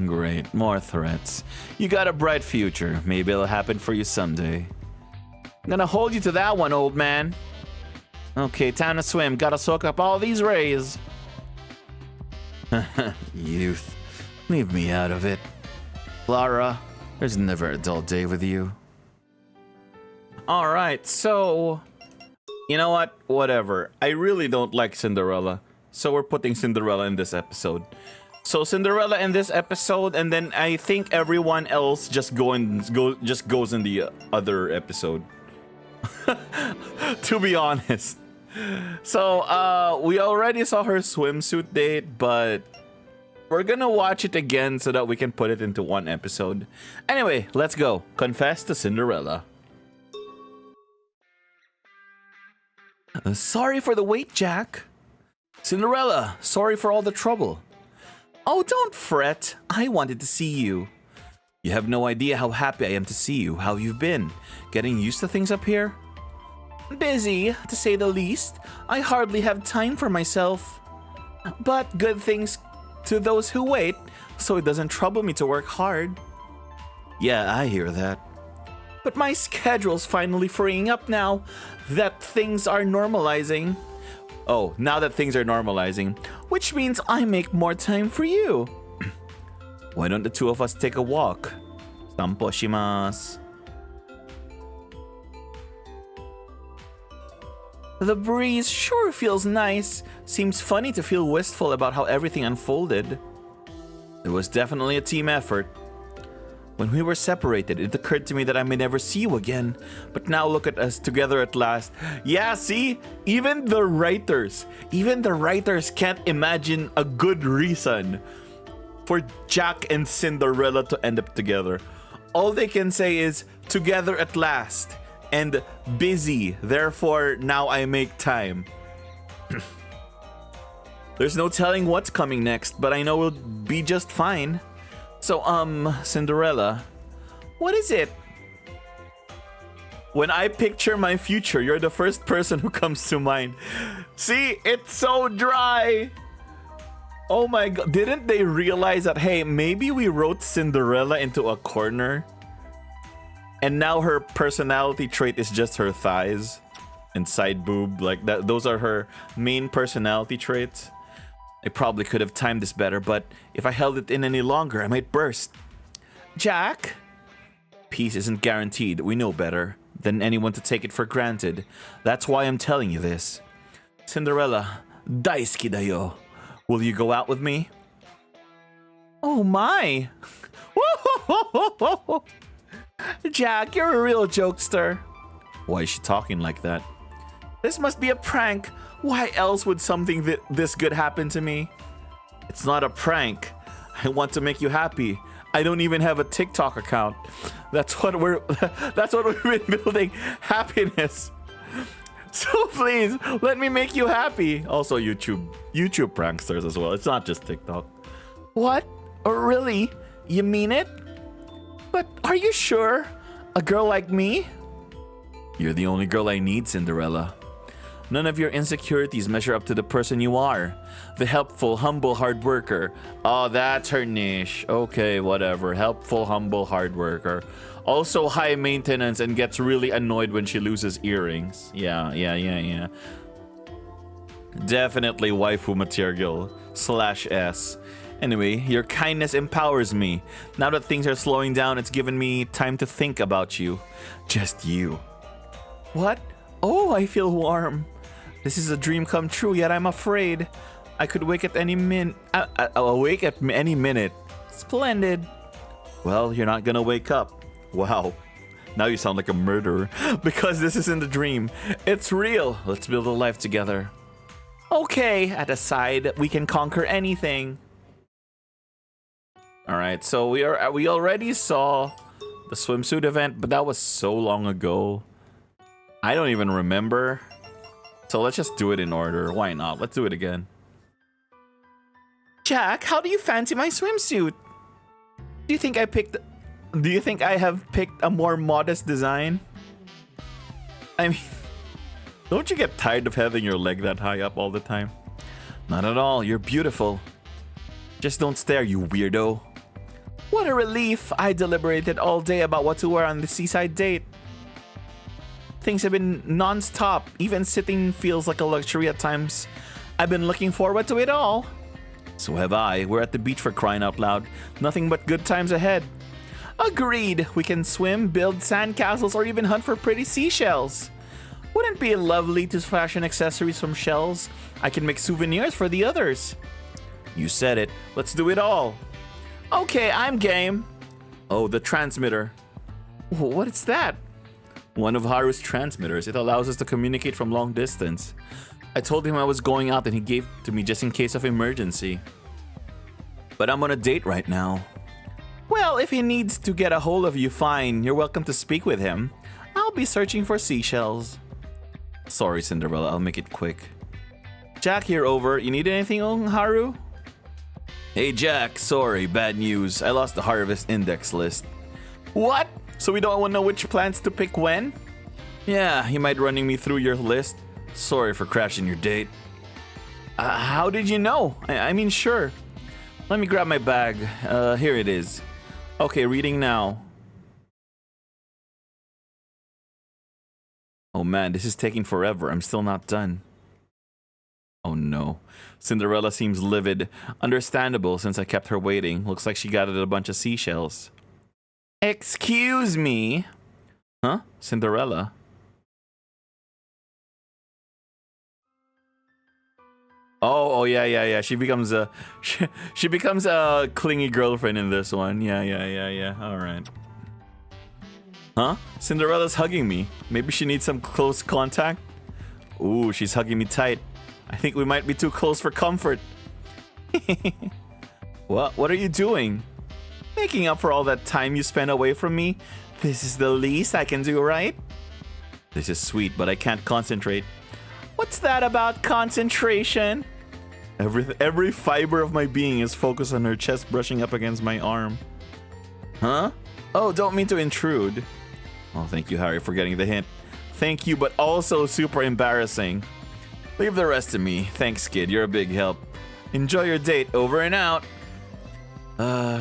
Great, more threats. You got a bright future. Maybe it'll happen for you someday. I'm gonna hold you to that one, old man. Okay, time to swim. Gotta soak up all these rays. Youth. Leave me out of it. Clara, there's never a dull day with you. Alright, so... You know what? Whatever. I really don't like Cinderella. So we're putting Cinderella in this episode. So Cinderella in this episode, and then I think everyone else just goes in the other episode. To be honest. So we already saw her swimsuit date, but we're gonna watch it again so that we can put it into one episode. Anyway, let's go. Confess to Cinderella. Sorry for the wait, Jack. Cinderella, sorry for all the trouble. Oh, don't fret. I wanted to see you. You have no idea how happy I am to see you. How you've been? Getting used to things up here? Busy, to say the least. I hardly have time for myself. But good things to those who wait, so it doesn't trouble me to work hard. Yeah, I hear that. But my schedule's finally freeing up now that things are normalizing. Oh, now that things are normalizing, which means I make more time for you. Why don't the two of us take a walk? Sampo shimasu. The breeze sure feels nice. Seems funny to feel wistful about how everything unfolded. It was definitely a team effort. When we were separated, it occurred to me that I may never see you again. But now look at us together at last. Yeah, see? Even the writers can't imagine a good reason for Jack and Cinderella to end up together. All they can say is, together at last. And busy, therefore now I make time. There's no telling what's coming next, but I know we'll be just fine. So, Cinderella, what is it? When I picture my future, you're the first person who comes to mind. See, it's so dry. Oh my god, didn't they realize that, hey, maybe we wrote Cinderella into a corner? And now her personality trait is just her thighs and side boob. Like that, those are her main personality traits. I probably could have timed this better, but if I held it in any longer, I might burst. Jack? Peace isn't guaranteed. We know better than anyone to take it for granted. That's why I'm telling you this. Cinderella, daisuki da yo. Will you go out with me? Oh my! Jack, you're a real jokester. Why is she talking like that? This must be a prank. Why else would something this good happen to me? It's not a prank. I want to make you happy. I don't even have a TikTok account. That's what we've been building, happiness. So please, let me make you happy. Also YouTube pranksters as well. It's not just TikTok. What? Oh, really? You mean it? But are you sure? A girl like me? You're the only girl I need, Cinderella. None of your insecurities measure up to the person you are. The helpful, humble, hard worker. Oh, that's her niche. Okay, whatever. Helpful, humble, hard worker. Also high maintenance and gets really annoyed when she loses earrings. Yeah. Definitely waifu material. /S. Anyway, your kindness empowers me. Now that things are slowing down, it's given me time to think about you. Just you. What? Oh, I feel warm. This is a dream come true, yet I'm afraid. I could wake at any awake at any minute. Splendid. Well, you're not gonna wake up. Wow. Now you sound like a murderer. Because this isn't a dream. It's real. Let's build a life together. Okay, at a side, we can conquer anything. Alright, so we already saw the swimsuit event, but that was so long ago. I don't even remember. So let's just do it in order. Why not? Let's do it again. Jack, how do you fancy my swimsuit? Do you think I have picked a more modest design? I mean, don't you get tired of having your leg that high up all the time? Not at all. You're beautiful. Just don't stare, you weirdo. What a relief. I deliberated all day about what to wear on the seaside date. Things have been non-stop. Even sitting feels like a luxury at times. I've been looking forward to it all. So have I. We're at the beach for crying out loud. Nothing but good times ahead. Agreed. We can swim, build sandcastles, or even hunt for pretty seashells. Wouldn't it be lovely to fashion accessories from shells? I can make souvenirs for the others. You said it. Let's do it all. Okay, I'm game. Oh, the transmitter. What is that? One of Haru's transmitters. It allows us to communicate from long distance. I told him I was going out and he gave it to me just in case of emergency. But I'm on a date right now. Well, if he needs to get a hold of you, fine. You're welcome to speak with him. I'll be searching for seashells. Sorry, Cinderella. I'll make it quick. Jack here, over. You need anything on Haru? Hey, Jack. Sorry, bad news. I lost the harvest index list. What? So we don't know which plants to pick when? Yeah, you mind running me through your list? Sorry for crashing your date. How did you know? I mean, sure. Let me grab my bag. Here it is. Okay, reading now. Oh man, this is taking forever. I'm still not done. Oh no. Cinderella seems livid. Understandable since I kept her waiting. Looks like she gathered a bunch of seashells. Excuse me. Huh? Cinderella? Oh yeah. She becomes a she becomes a clingy girlfriend in this one. Yeah. All right. Huh? Cinderella's hugging me. Maybe she needs some close contact. Ooh, she's hugging me tight. I think we might be too close for comfort. What are you doing? Making up for all that time you spent away from me. This is the least I can do, right? This is sweet, but I can't concentrate. What's that about concentration? Every fiber of my being is focused on her chest brushing up against my arm. Huh? Oh, don't mean to intrude. Oh, thank you, Harry, for getting the hint. Thank you, but also super embarrassing. Leave the rest to me. Thanks, kid. You're a big help. Enjoy your date. Over and out.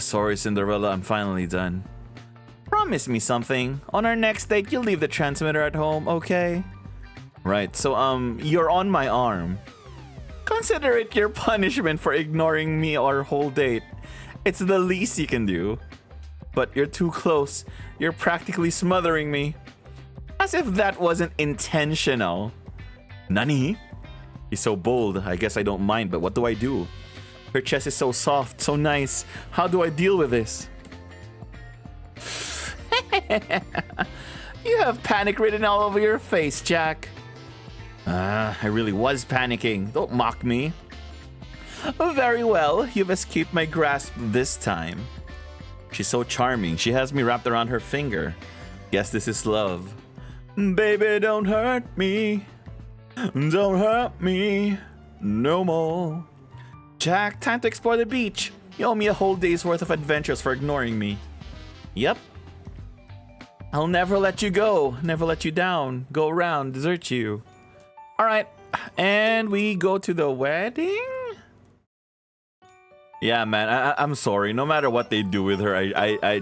Sorry, Cinderella. I'm finally done. Promise me something. On our next date, you'll leave the transmitter at home, okay? Right, so, you're on my arm. Consider it your punishment for ignoring me our whole date. It's the least you can do. But you're too close. You're practically smothering me. As if that wasn't intentional. Nani? He's so bold. I guess I don't mind, but what do I do? Her chest is so soft, so nice. How do I deal with this? You have panic written all over your face, Jack. I really was panicking. Don't mock me. Very well. You've escaped my grasp this time. She's so charming. She has me wrapped around her finger. Guess this is love. Baby, don't hurt me. Don't hurt me no more. Jack, time to explore the beach. You owe me a whole day's worth of adventures for ignoring me. Yep. I'll never let you go. Never let you down. Go around, desert you. Alright. And we go to the wedding? Yeah, man. I'm sorry. No matter what they do with her, I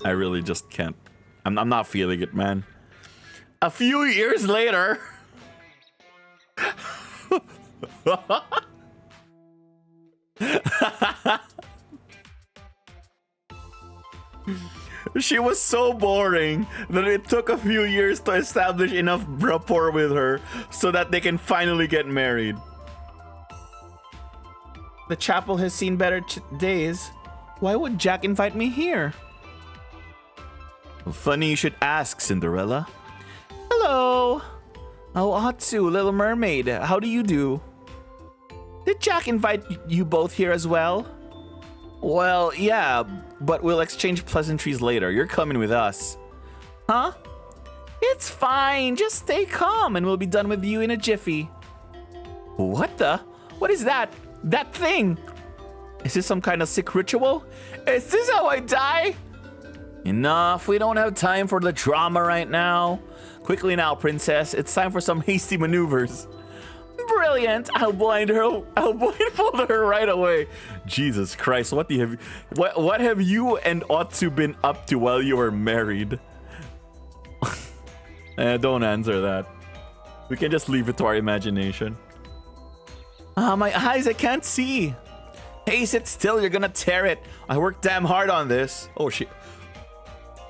really just can't. I'm not feeling it, man. A few years later. She was so boring that it took a few years to establish enough rapport with her so that they can finally get married. The chapel has seen better days. Why would Jack invite me here? Funny you should ask, Cinderella. Hello. Oh, Otsuu, Little Mermaid. How do you do? Did Jack invite you both here as well? Well, yeah, but we'll exchange pleasantries later. You're coming with us. Huh? It's fine. Just stay calm and we'll be done with you in a jiffy. What the? What is that? That thing? Is this some kind of sick ritual? Is this how I die? Enough. We don't have time for the drama right now. Quickly now, princess. It's time for some hasty maneuvers. Brilliant! I'll blindfold her right away. Jesus Christ! What have you and Otsuu been up to while you were married? Don't answer that. We can just leave it to our imagination. My eyes! I can't see. Hey, sit still! You're gonna tear it. I worked damn hard on this. Oh shit!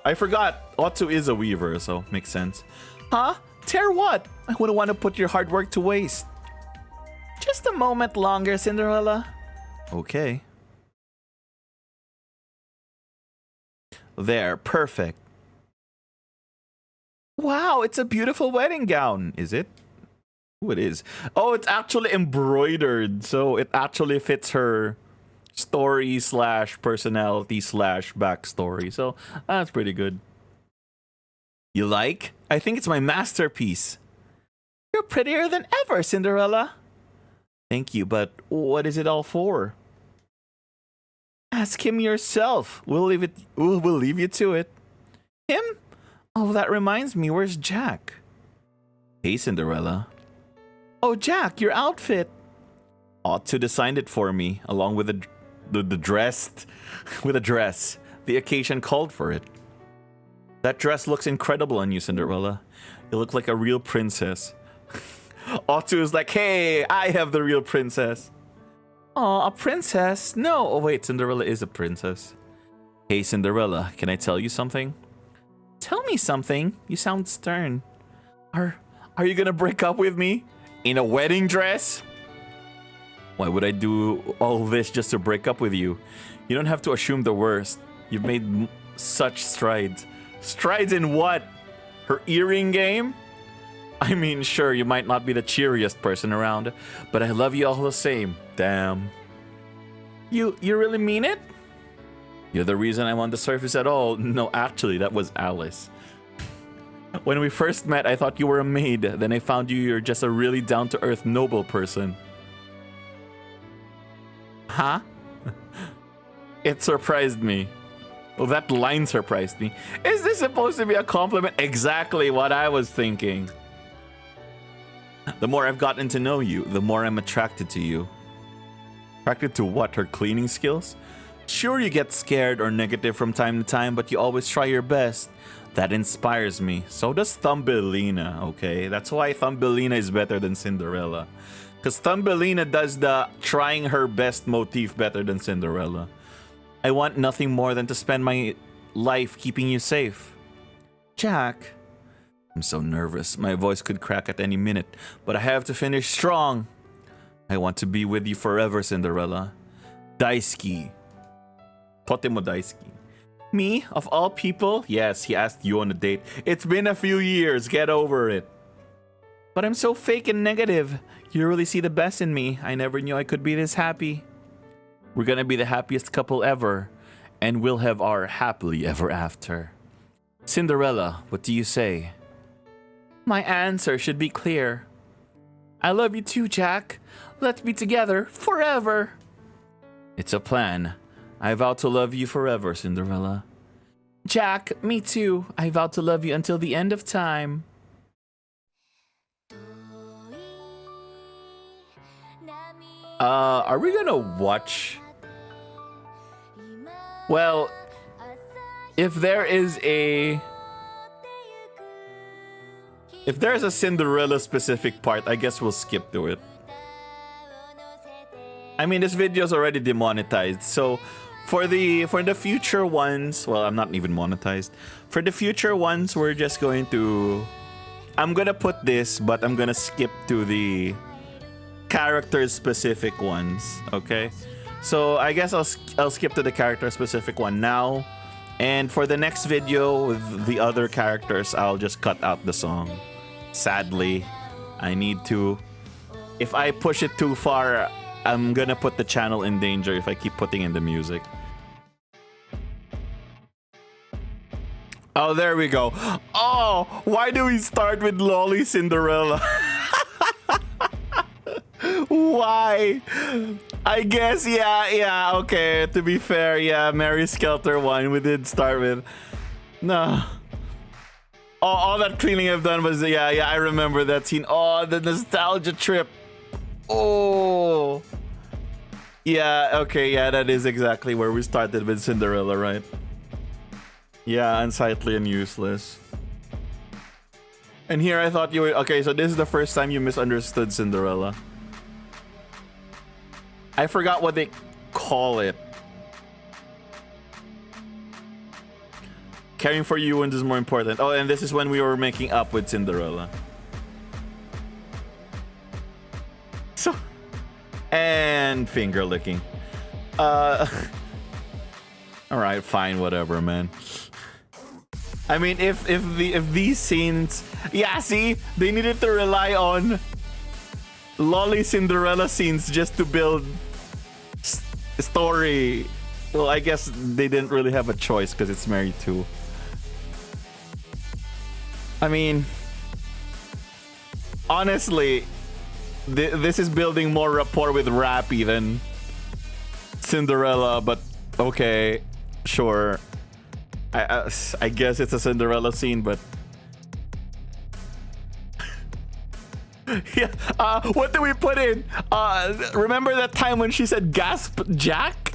I forgot. Otsuu is a weaver, so makes sense. Huh? Tear what? I wouldn't want to put your hard work to waste. Just a moment longer, Cinderella. Okay. There, perfect. Wow, it's a beautiful wedding gown. Is it? Ooh, it is. Oh, it's actually embroidered, so it actually fits her story slash personality slash backstory. So that's pretty good. You like? I think it's my masterpiece. You're prettier than ever, Cinderella. Thank you, but what is it all for? Ask him yourself. We'll leave you to it. Him? Oh, that reminds me. Where's Jack? Hey, Cinderella. Oh, Jack, your outfit. Otsuu designed it for me, along with the dress. With a dress. The occasion called for it. That dress looks incredible on you, Cinderella. You look like a real princess. Otsuu is like, hey, I have the real princess. Oh, a princess? No. Oh, wait, Cinderella is a princess. Hey, Cinderella, can I tell you something? Tell me something. You sound stern. Are you gonna break up with me? In a wedding dress? Why would I do all this just to break up with you? You don't have to assume the worst. You've made such strides. Strides in what? Her earring game? I mean, sure, you might not be the cheeriest person around, but I love you all the same. Damn. You really mean it? You're the reason I'm on the surface at all. No, actually, that was Alice. When we first met, I thought you were a maid. Then I found you're just a really down-to-earth, noble person. Huh? It surprised me. Well, that line surprised me. Is this supposed to be a compliment? Exactly what I was thinking. The more I've gotten to know you, the more I'm attracted to you. Attracted to what? Her cleaning skills? Sure, you get scared or negative from time to time, but you always try your best. That inspires me. So does Thumbelina, okay? That's why Thumbelina is better than Cinderella. Because Thumbelina does the trying her best motif better than Cinderella. I want nothing more than to spend my life keeping you safe. Jack. I'm so nervous. My voice could crack at any minute, but I have to finish strong. I want to be with you forever, Cinderella. Daisuki. Totemo daisuki. Me, of all people? Yes, he asked you on a date. It's been a few years. Get over it. But I'm so fake and negative. You really see the best in me. I never knew I could be this happy. We're gonna be the happiest couple ever, and we'll have our happily ever after. Cinderella, what do you say? My answer should be clear. I love you too, Jack. Let's be together forever. It's a plan. I vow to love you forever, Cinderella. Jack, me too. I vow to love you until the end of time. Are we gonna watch? Well, if there's a Cinderella specific part, I guess we'll skip to it. I mean, this video's already demonetized, so for the future ones, well, I'm not even monetized. For the future ones, we're just going to, I'm gonna put this, but I'm gonna skip to the character specific ones, okay? So I guess I'll skip to the character specific one now, and for the next video with the other characters, I'll just cut out the song. Sadly, I need to. If I push it too far, I'm gonna put the channel in danger if I keep putting in the music. Oh, there we go. Oh, why do we start with Lolly Cinderella? Why? I guess, yeah, okay. To be fair, yeah, Mary Skelter one, we did start with. No. Oh, all that cleaning I've done was, yeah, I remember that scene. Oh, the nostalgia trip. Oh. Yeah, okay, yeah, that is exactly where we started with Cinderella, right? Yeah, unsightly and useless. And here I thought you were, okay, so this is the first time you misunderstood Cinderella. I forgot what they call it. Caring for you is more important. Oh, and this is when we were making up with Cinderella. So, and and finger licking. All right, fine, whatever, man. I mean, if these scenes, yeah, see, they needed to rely on lolly Cinderella scenes just to build story. Well, I guess they didn't really have a choice because it's Mary too. I mean, honestly, this is building more rapport with Rappy than Cinderella, but okay, sure. I guess it's a Cinderella scene, but yeah. What did we put in? Remember that time when she said "gasp, Jack"?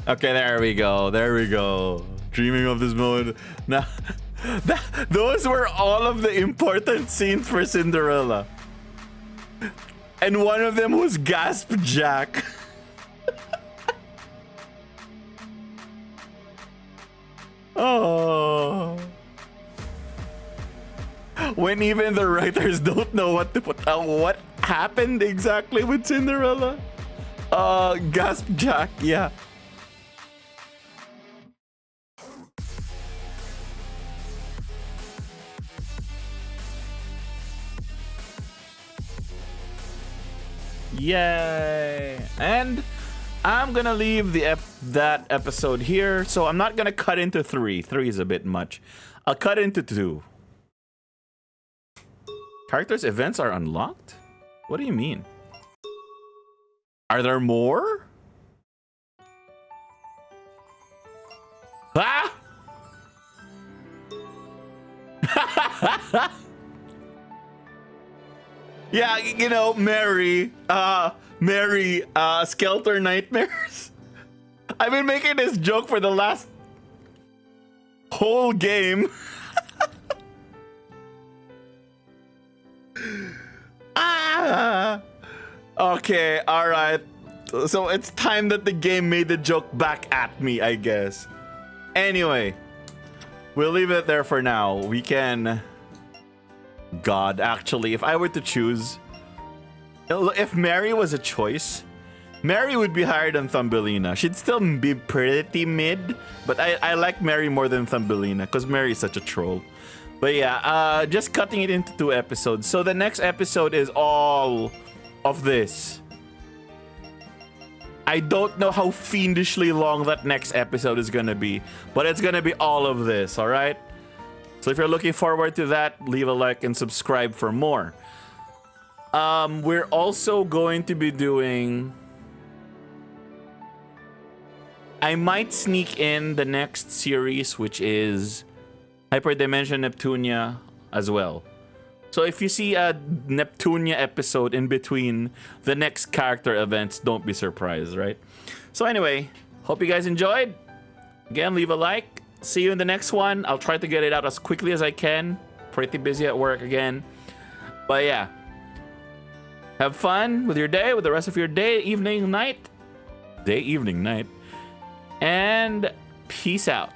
Okay, there we go. There we go. Dreaming of this moment. Now, those were all of the important scenes for Cinderella, and one of them was "gasp, Jack." Oh. When even the writers don't know what to put out. What happened exactly with Cinderella? Gasp Jack, yeah. Yay! And I'm gonna leave that episode here, so I'm not gonna cut into 3. 3 is a bit much. I'll cut into 2. Characters' events are unlocked? What do you mean? Are there more? Ah! Yeah, you know, Mary Skelter Nightmares. I've been making this joke for the last whole game. Okay, alright. So it's time that the game made the joke back at me, I guess. Anyway, we'll leave it there for now. We can... God, actually, if I were to choose... If Mary was a choice, Mary would be higher than Thumbelina. She'd still be pretty mid, but I like Mary more than Thumbelina because Mary is such a troll. But yeah, just cutting it into 2 episodes. So the next episode is all of this. I don't know how fiendishly long that next episode is gonna be, but it's gonna be all of this, all right? So if you're looking forward to that, leave a like and subscribe for more. We're also going to be doing... I might sneak in the next series, which is Hyperdimension Neptunia as well. So if you see a Neptunia episode in between the next character events, don't be surprised, right? So anyway, hope you guys enjoyed. Again, leave a like. See you in the next one. I'll try to get it out as quickly as I can. Pretty busy at work again. But yeah. Have fun with your day, with the rest of your day, evening, night. Day, evening, night. And peace out.